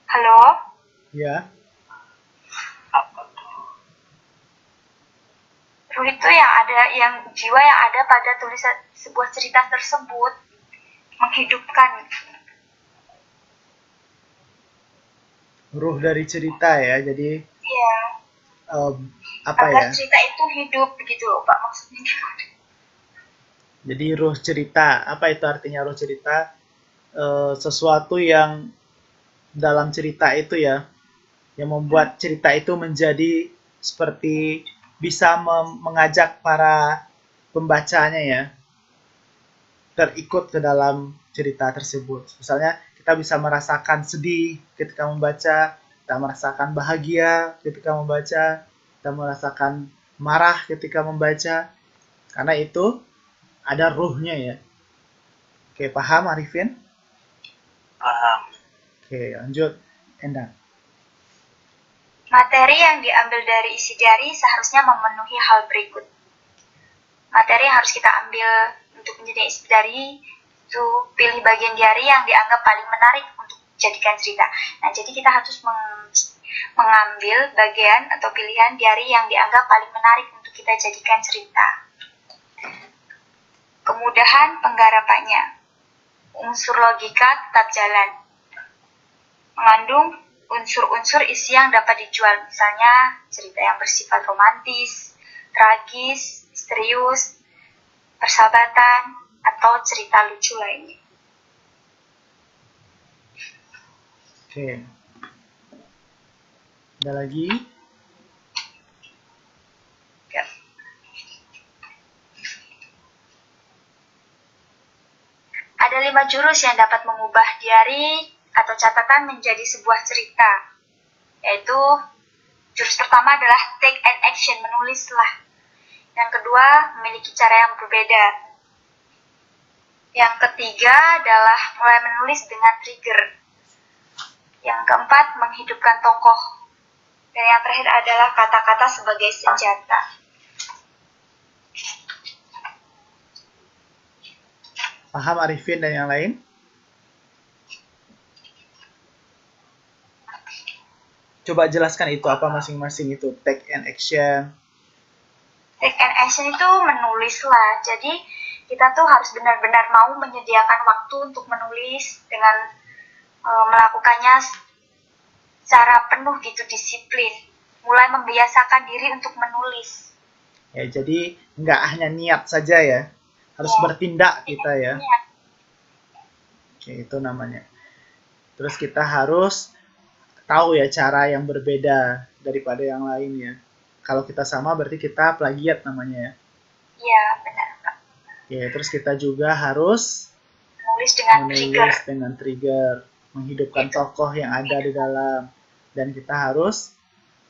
Halo? Ya. Ruh itu yang jiwa yang ada pada tulisan sebuah cerita tersebut, menghidupkan. Ruh dari cerita ya, jadi Iya. Apa agar ya? cerita itu hidup begitu loh Pak, maksudnya. Jadi ruh cerita, apa itu artinya ruh cerita? Sesuatu yang dalam cerita itu ya, yang membuat cerita itu menjadi seperti bisa mengajak para pembacanya ya terikut ke dalam cerita tersebut. Misalnya kita bisa merasakan sedih ketika membaca, kita merasakan bahagia ketika membaca, kita merasakan marah ketika membaca, karena itu ada ruhnya ya. Oke, paham Arifin? Paham. Oke, lanjut Endang. Materi yang diambil dari isi diary seharusnya memenuhi hal berikut. Materi yang harus kita ambil untuk menjadi isi diary itu pilih bagian diary yang dianggap paling menarik untuk dijadikan cerita. Nah, jadi kita harus mengambil bagian atau pilihan diary yang dianggap paling menarik untuk kita jadikan cerita. Kemudahan penggarapannya. unsur logika tetap jalan. Mengandung unsur-unsur isi yang dapat dijual, misalnya cerita yang bersifat romantis, tragis, misterius, persahabatan, atau cerita lucu lainnya. Oke. Ada lagi? Ya. Ada 5 jurus yang dapat mengubah diari atau catatan menjadi sebuah cerita, yaitu jurus pertama adalah take an action, menulislah. Yang kedua, memiliki cara yang berbeda. Yang ketiga adalah mulai menulis dengan trigger. Yang keempat, menghidupkan tokoh. Dan yang terakhir adalah kata-kata sebagai senjata. Paham Arifin dan yang lain? Coba jelaskan itu apa masing-masing itu. Take an action. Take an action itu menulis lah. Jadi kita tuh harus benar-benar mau menyediakan waktu untuk menulis dengan melakukannya secara penuh gitu, disiplin. Mulai membiasakan diri untuk menulis. Ya, jadi nggak hanya niat saja ya. Harus bertindak kita ya. Oke, itu namanya. Terus kita harus tahu ya cara yang berbeda daripada yang lainnya. Kalau kita sama berarti kita plagiat namanya ya. Iya, benar, Pak. Ya, terus kita juga harus Menulis dengan trigger, menghidupkan tokoh yang ada di dalam. Dan kita harus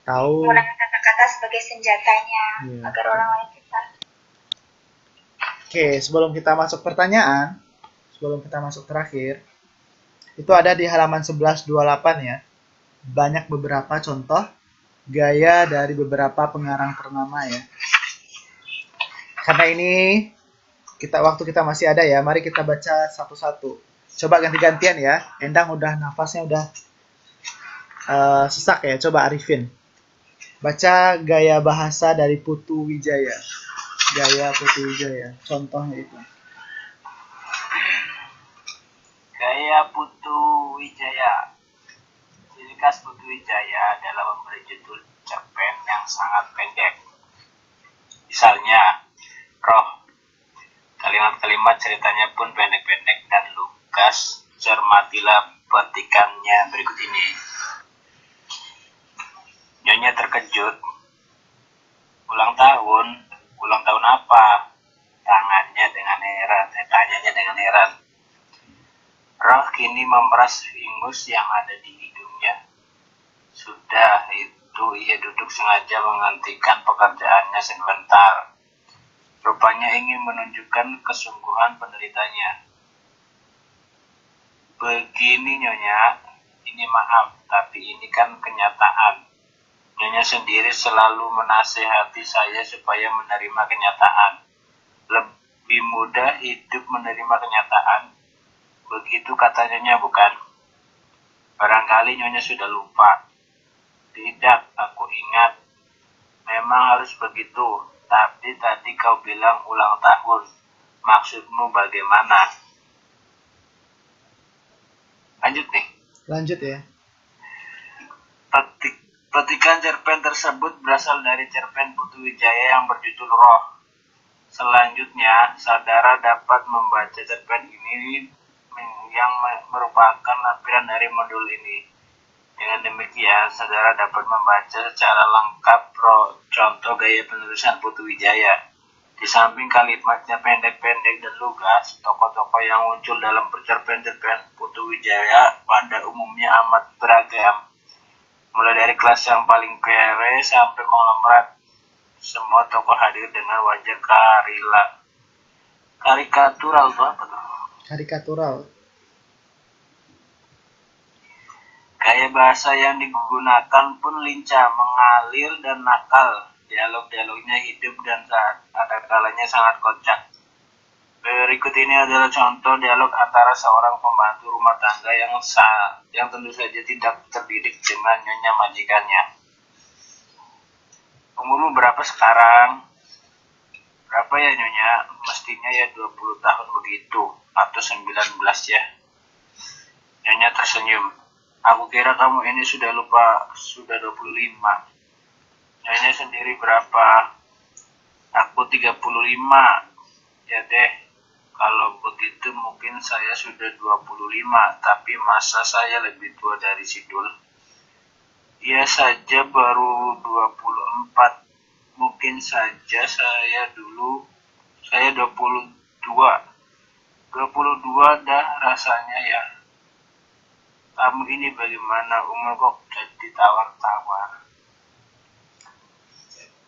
tahu menggunakan kata-kata sebagai senjatanya agar orang lain kita. Oke, sebelum kita masuk pertanyaan, sebelum kita masuk terakhir, itu ada di halaman 1128 ya. Banyak beberapa contoh gaya dari beberapa pengarang ternama ya. Karena ini waktu kita masih ada ya, mari kita baca satu-satu. Coba ganti-gantian ya. Endang udah nafasnya udah sesak ya. Coba Arifin. Baca gaya bahasa dari Putu Wijaya. Gaya Putu Wijaya. Contohnya itu. Gaya Putu Wijaya. Ciri khas Putu Wijaya adalah memberi judul cerpen yang sangat pendek. Misalnya, Roh. Kalimat-kalimat ceritanya pun pendek-pendek dan lugas. Cermatilah petikannya berikut ini. Nyonya terkejut. Ulang tahun apa? Tanyanya dengan heran. Roh kini memeras ingus yang ada di hidungnya. Sudah itu ia duduk sengaja menghentikan pekerjaannya sebentar. Rupanya ingin menunjukkan kesungguhan penderitanya. Begini Nyonya, ini maaf, tapi ini kan kenyataan. Nyonya sendiri selalu menasehati saya supaya menerima kenyataan. Lebih mudah hidup menerima kenyataan. Begitu kata Nyonya, bukan? Barangkali Nyonya sudah lupa. Tidak, aku ingat. Memang harus begitu. Tapi tadi kau bilang ulang tahun. Maksudmu bagaimana? Lanjut nih. Lanjut ya. Petikan cerpen tersebut berasal dari cerpen Putu Wijaya yang berjudul Roh. Selanjutnya, saudara dapat membaca cerpen ini yang merupakan lampiran dari modul ini. Dengan demikian, saudara dapat membaca secara lengkap contoh gaya penulisan Putu Wijaya. Di samping kalimatnya pendek-pendek dan lugas, tokoh-tokoh yang muncul dalam cerpen-cerpen Putu Wijaya pada umumnya amat beragam. Mulai dari kelas yang paling kere sampai konglomerat, semua tokoh hadir dengan wajah karikatural itu apa tuh? Karikatural. Gaya bahasa yang digunakan pun lincah, mengalir dan nakal. Dialog-dialognya hidup dan ada kalanya sangat kocak. Berikut ini adalah contoh dialog antara seorang pembantu rumah tangga yang tentu saja tidak terdidik dengan nyonya majikannya. Umurmu berapa sekarang? Berapa ya Nyonya? Mestinya ya 20 tahun begitu, atau 19 ya. Nyonya tersenyum. Aku kira kamu ini sudah lupa, sudah 25. Nyonya sendiri berapa? Aku 35. Ya deh, kalau begitu mungkin saya sudah 25, tapi masa saya lebih tua dari Sidul? Ia saja baru 24. Mungkin saja saya 22. 22 dah rasanya ya. Kamu ini bagaimana, umur kok jadi tawar-tawar?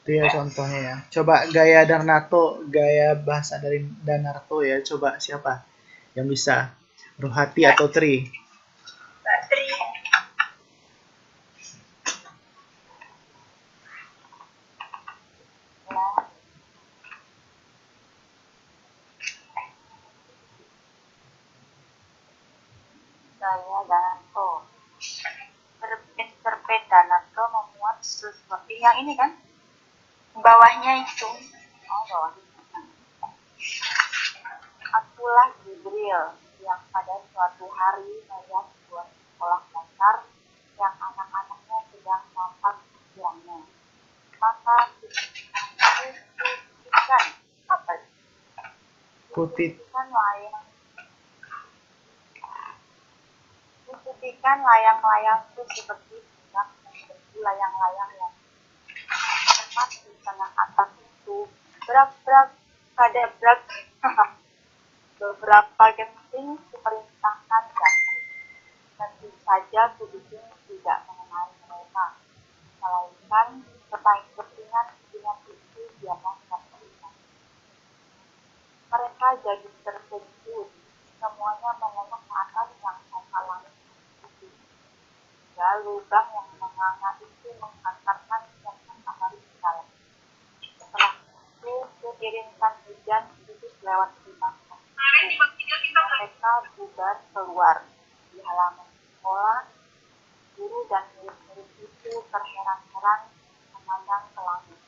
Itu ya contohnya ya. Coba gaya Darnato, gaya bahasa dari Danarto ya. Coba siapa yang bisa? Rohati atau Tri? Mbak Tri. Saya Danarto. Terbit Danarto memuat sesuatu yang ini kan? Bawahnya itu. Oh, bawah. Akulah Jibril yang pada suatu hari melihat sebuah sekolah dasar yang anak-anaknya sedang nampak pikirannya. Maka kutipan apa? Kutip Kutipan layang-layang itu seperti sedang membenci layang-layang yang tepat di tengah atas itu. Berak-berak, kadabrak. Beberapa genting diperintahkan jatuh. Tentu saja Kubikin tidak mengenai mereka, melainkan kepingan itu dialah kepingan. Mereka jadi terkejut, semuanya menengok ke atas yang tanpa langit itu. Ya, lubang yang menganga itu menghantarkan sinar matahari ke dalam. Setelah itu, diiringkan hujan sedikit lewat di mata. Mereka bubar keluar di halaman sekolah. Guru dan murid-murid itu terheran-heran memandang ke langit.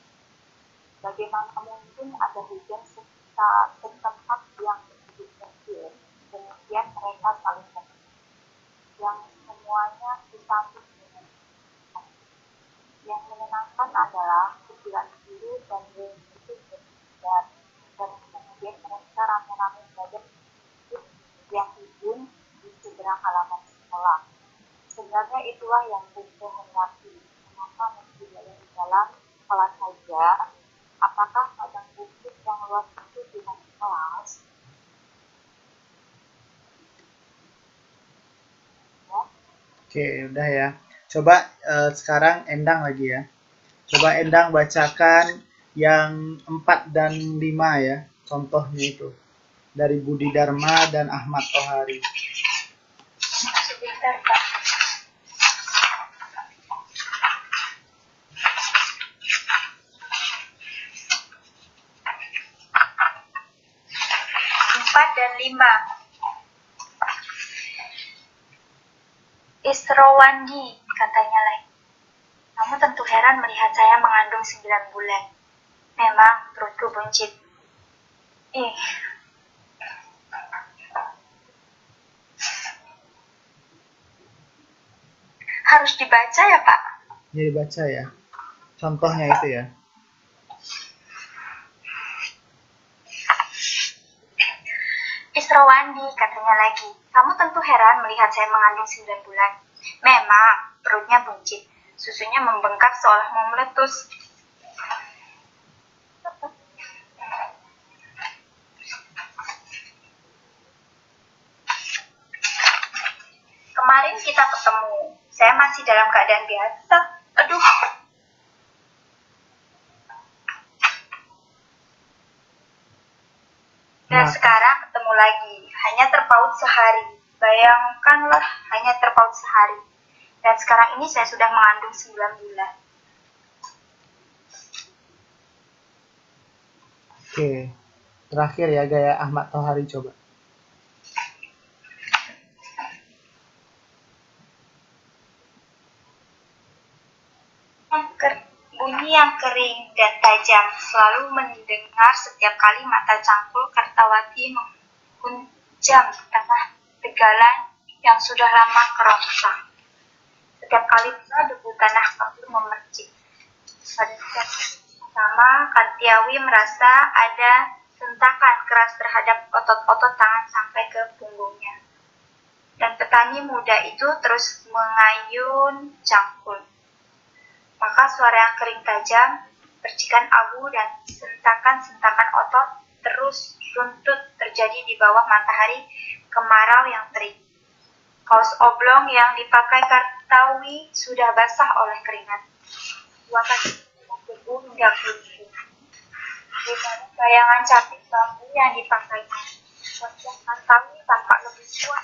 Bagaimana mungkin ada hujan setempat yang begitu kecil? Kemudian mereka saling menang. Yang semuanya disambut dengan yang menyenangkan adalah pikiran guru dan murid itu berbeda, dan kemudian mereka rame-rame belajar yang hijau di seberang halaman sekolah. Sebenarnya itulah yang Kunto hendaki. Kenapa mesti belajar di dalam sekolah saja? Apakah padang bukit yang luas itu tidak kelas? Ya. Oke, udah ya. Coba sekarang Endang lagi ya. Coba Endang bacakan yang 4 dan 5 ya. Contohnya itu. Dari Budi Dharma dan Ahmad Tohari. Sebentar, Pak. Empat dan 5. Isrowandi, katanya lagi. Kamu tentu heran melihat saya mengandung 9 bulan. Memang perutku buncit. Harus dibaca ya, Pak? Jadi baca ya. Contohnya itu ya. Isrowandi, katanya lagi. Kamu tentu heran melihat saya mengandung 9 bulan. Memang perutnya buncit. Susunya membengkak seolah mau meletus. Kemarin kita ketemu. Saya masih dalam keadaan biasa. Aduh. Dan sekarang ketemu lagi. Hanya terpaut sehari. Bayangkanlah, hanya terpaut sehari. Dan sekarang ini saya sudah mengandung 9 bulan. Oke. Terakhir ya gaya Ahmad Tohari coba. bunyi yang kering dan tajam, selalu mendengar setiap kali mata Cangkul Kartawati menghunjam tanah tegalan yang sudah lama kerontang. Setiap kali pula debu tanah kapur memercik. Pada saat pertama, Kartiawi merasa ada sentakan keras terhadap otot-otot tangan sampai ke punggungnya. Dan petani muda itu terus mengayun Cangkul. Maka suara yang kering tajam, percikan abu dan sentakan-sentakan otot terus runtut terjadi di bawah matahari kemarau yang terik. Kaos oblong yang dipakai Kartawi sudah basah oleh keringat. Dua kaki debu hingga kulit. Di balik bayangan cantik bambu yang dipakainya, wajah Kartawi tampak lebih tua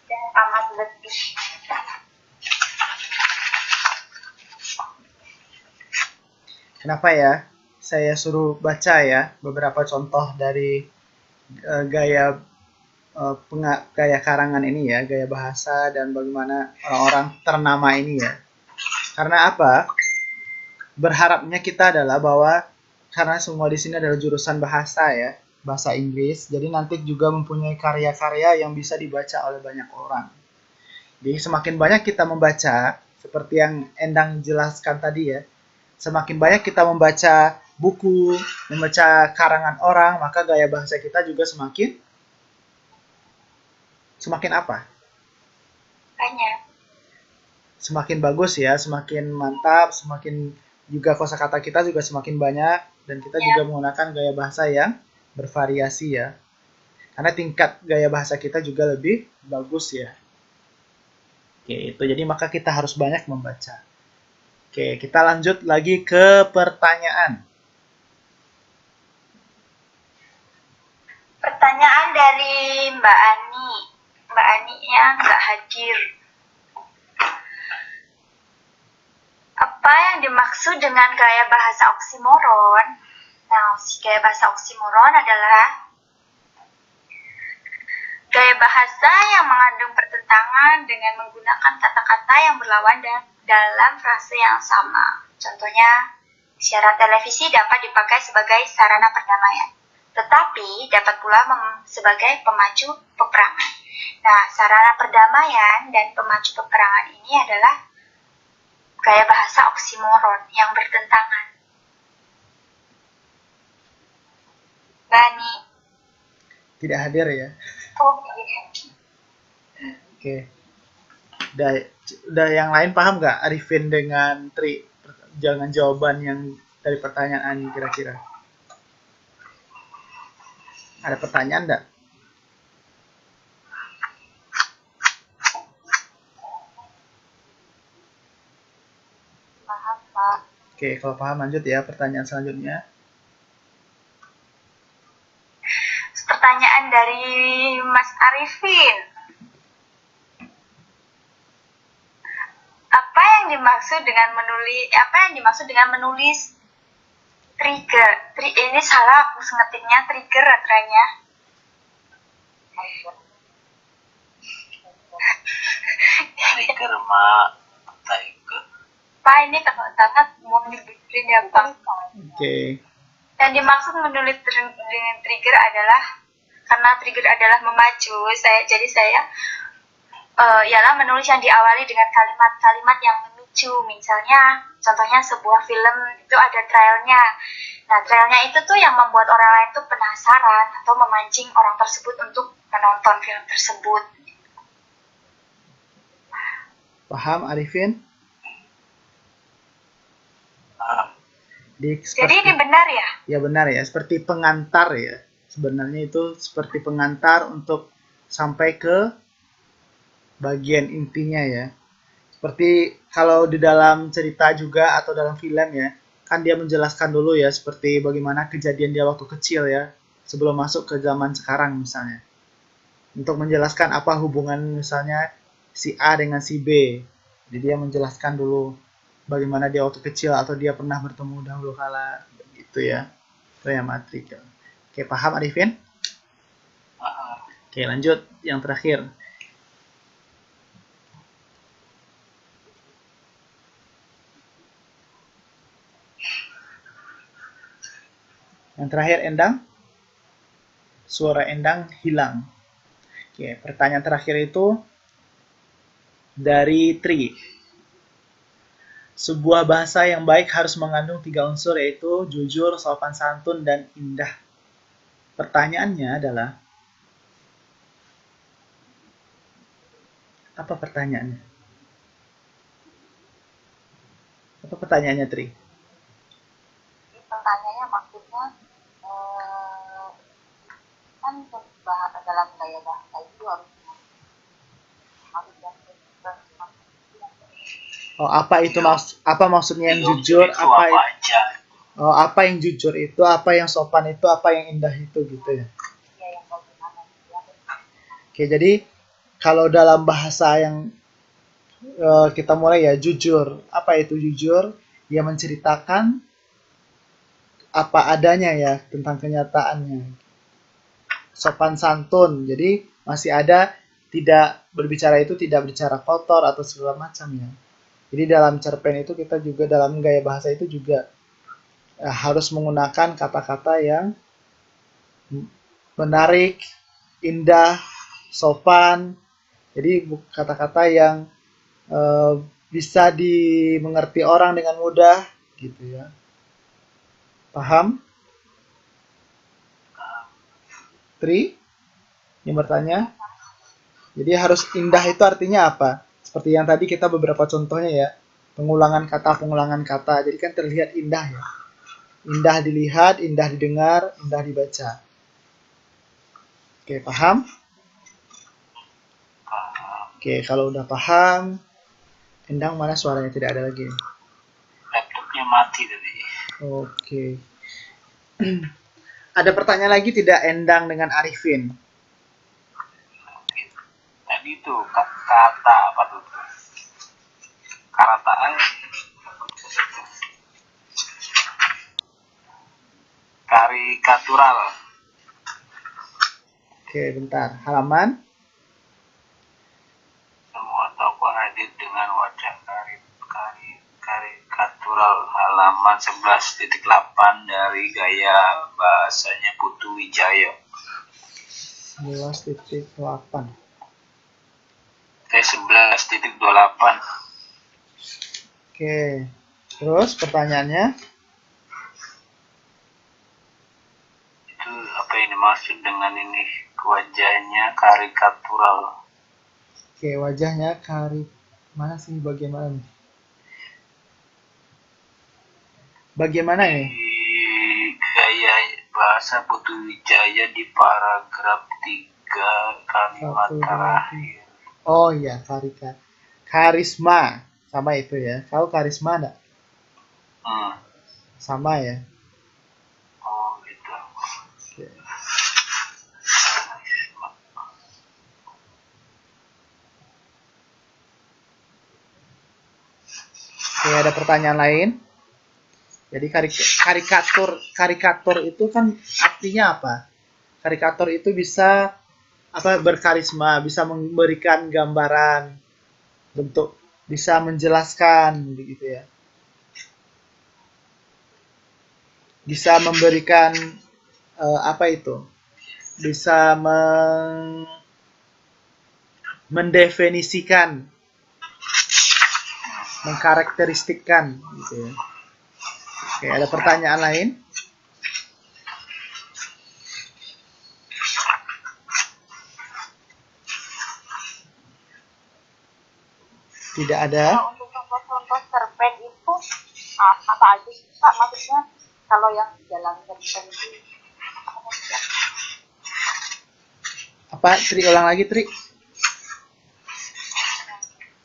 dan amat letih. Kenapa ya? Saya suruh baca ya beberapa contoh dari gaya gaya karangan ini ya, gaya bahasa dan bagaimana orang-orang ternama ini ya. Karena apa? Berharapnya kita adalah bahwa karena semua di sini adalah jurusan bahasa ya, bahasa Inggris, jadi nanti juga mempunyai karya-karya yang bisa dibaca oleh banyak orang. Jadi semakin banyak kita membaca, seperti yang Endang jelaskan tadi ya, semakin banyak kita membaca buku, membaca karangan orang, maka gaya bahasa kita juga semakin apa? Banyak. Semakin bagus ya, semakin mantap, semakin juga kosakata kita juga semakin banyak, dan kita juga menggunakan gaya bahasa yang bervariasi ya. Karena tingkat gaya bahasa kita juga lebih bagus ya. Oke, itu jadi maka kita harus banyak membaca. Oke, kita lanjut lagi ke pertanyaan. Pertanyaan dari Mbak Ani. Mbak Ani-nya nggak hadir. Apa yang dimaksud dengan gaya bahasa oksimoron? Nah, gaya bahasa oksimoron adalah gaya bahasa yang mengandung pertentangan dengan menggunakan kata-kata yang berlawan dan dalam frase yang sama. Contohnya, siaran televisi dapat dipakai sebagai sarana perdamaian, tetapi dapat pula sebagai pemacu peperangan. Nah, sarana perdamaian dan pemacu peperangan ini adalah gaya bahasa oksimoron yang bertentangan. Bani. Tidak hadir ya? Oh, iya. Oke. Udah yang lain paham nggak Arifin dengan jangan jawaban yang dari pertanyaan kira-kira? Ada pertanyaan nggak? Paham, Pak. Oke, kalau paham lanjut ya pertanyaan selanjutnya. Pertanyaan dari Mas Arifin. Apa yang dimaksud dengan menulis trigger? Ini salah aku ngetiknya trigger atranya. Trigger mak tiger. Pak, ini kalau sangat mau dibikin ya Pak. Oke. Yang dimaksud menulis dengan trigger adalah karena trigger adalah memacu. Saya ialah menulis yang diawali dengan kalimat-kalimat yang memicu. Misalnya, contohnya sebuah film itu ada trailnya. Nah, trailnya itu tuh yang membuat orang lain tuh penasaran atau memancing orang tersebut untuk menonton film tersebut. Paham Arifin? Jadi ini benar ya? Ya benar ya, seperti pengantar ya. Sebenarnya itu seperti pengantar untuk sampai ke bagian intinya ya. Seperti kalau di dalam cerita juga atau dalam film ya, kan dia menjelaskan dulu ya seperti bagaimana kejadian dia waktu kecil ya, sebelum masuk ke zaman sekarang misalnya. Untuk menjelaskan apa hubungan misalnya si A dengan si B. Jadi dia menjelaskan dulu bagaimana dia waktu kecil atau dia pernah bertemu dahulu kala gitu ya. Itu yang matrik ya. Oke, paham Arifin? Oke, lanjut yang terakhir. Yang terakhir Endang. Suara Endang hilang. Oke, pertanyaan terakhir itu dari Tri. Sebuah bahasa yang baik harus mengandung 3 unsur, yaitu jujur, sopan santun, dan indah. Pertanyaannya adalah, apa pertanyaannya? Apa pertanyaannya, Tri? Jadi pertanyaannya maksudnya kan bahasa dalam gaya bahasa itu harus yang Oh, apa itu apa maksudnya yang jujur? Itu apa aja? Oh, apa yang jujur itu, apa yang sopan itu, apa yang indah itu gitu ya. yang bagaimana ya. Oke, jadi kalau dalam bahasa yang kita mulai ya, jujur. Apa itu jujur? Ya menceritakan apa adanya ya tentang kenyataannya. Sopan santun. Jadi masih ada tidak berbicara itu tidak berbicara kotor atau segala macam ya. Jadi dalam cerpen itu kita juga dalam gaya bahasa itu juga harus menggunakan kata-kata yang menarik, indah, sopan. Jadi kata-kata yang bisa dimengerti orang dengan mudah, gitu ya. Paham? Tri, yang bertanya. Jadi harus indah itu artinya apa? Seperti yang tadi kita beberapa contohnya ya, pengulangan kata. Jadi kan terlihat indah ya. Indah dilihat, indah didengar, indah dibaca. Oke, paham? Oke, kalau udah paham, Endang mana suaranya tidak ada lagi? Laptopnya mati tadi. Oke. Ada pertanyaan lagi tidak Endang dengan Arifin? Tadi itu kata apa tuh? Karataan. Karikatural. Oke, bentar. Halaman. Semua tokoh hadir dengan wajah karikatural, halaman 11.8 dari gaya bahasanya Putu Wijaya. 11.8. 11.28. Oke. Terus pertanyaannya? Itu apa yang dimaksud dengan ini? Wajahnya karikatural. Oke, wajahnya mana sih bagaimana nih? Bagaimana ini? Gaya bahasa Putu Wijaya di paragraf 3 kalimat terakhir. Oh iya, karisma. Sama itu ya. Kau karisma enggak? Sama ya. Oh gitu. Oke. Oke, ada pertanyaan lain? Jadi karikatur itu kan artinya apa? Karikatur itu bisa berkarisma, bisa memberikan gambaran, bentuk, bisa menjelaskan begitu ya. Bisa memberikan bisa mendefinisikan, mengkarakteristikkan gitu ya. Oke, ada pertanyaan lain? Tidak ada. Nah, untuk contoh-contoh cerpen itu apa aja sih Pak? Maksudnya kalau yang di dalam cerpen itu Apa? Tri, ulang lagi, Tri.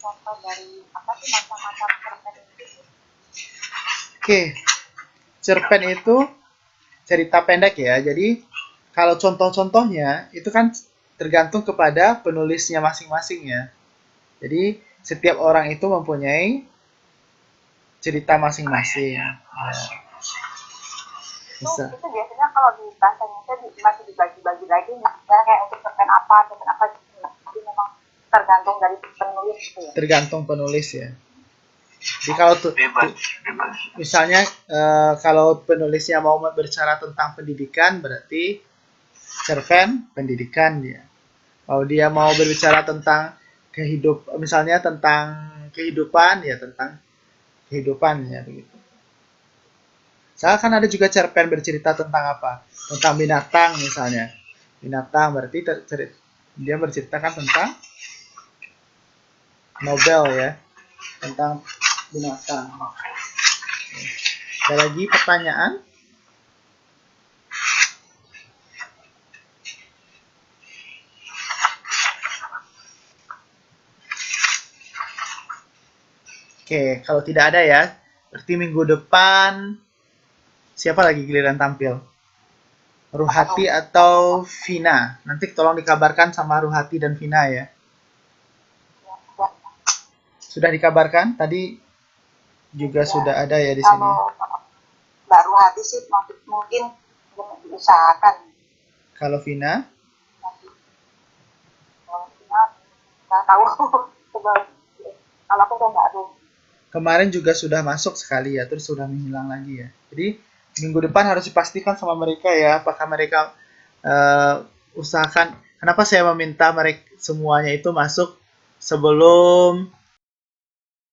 contoh dari apa sih macam-macam cerpen itu? Oke. Cerpen itu cerita pendek ya. Jadi kalau contoh-contohnya itu kan tergantung kepada penulisnya masing-masing ya. Jadi setiap orang itu mempunyai cerita masing-masing. Ya. Bisa. Itu biasanya kalau di bahasa Indonesia masih dibagi-bagi lagi, ya kayak untuk cerpen apa gitu. Jadi memang tergantung dari penulis gitu ya. Tergantung penulis ya. Jadi kalau Bebas. misalnya kalau penulisnya mau berbicara tentang pendidikan, berarti cerpen pendidikan dia. Kalau dia mau berbicara tentang misalnya tentang kehidupan, ya tentang kehidupan ya begitu. Misalnya kan ada juga cerpen bercerita tentang apa? Tentang binatang misalnya. Binatang berarti dia berceritakan tentang novel ya, tentang binatang. Ada lagi pertanyaan? Oke, kalau tidak ada ya, berarti minggu depan siapa lagi giliran tampil? Ruhati atau Vina? Nanti tolong dikabarkan sama Ruhati dan Vina ya. Sudah dikabarkan? Tadi juga sudah ada ya di sini. Kalau baru hati sih mungkin diusahakan. Kalau Vina? Kalau kita nggak tahu. Kalau aku udah nggak ada. Kemarin juga sudah masuk sekali ya, terus sudah menghilang lagi ya. Jadi minggu depan harus dipastikan sama mereka ya, apakah mereka usahakan. Kenapa saya meminta mereka semuanya itu masuk sebelum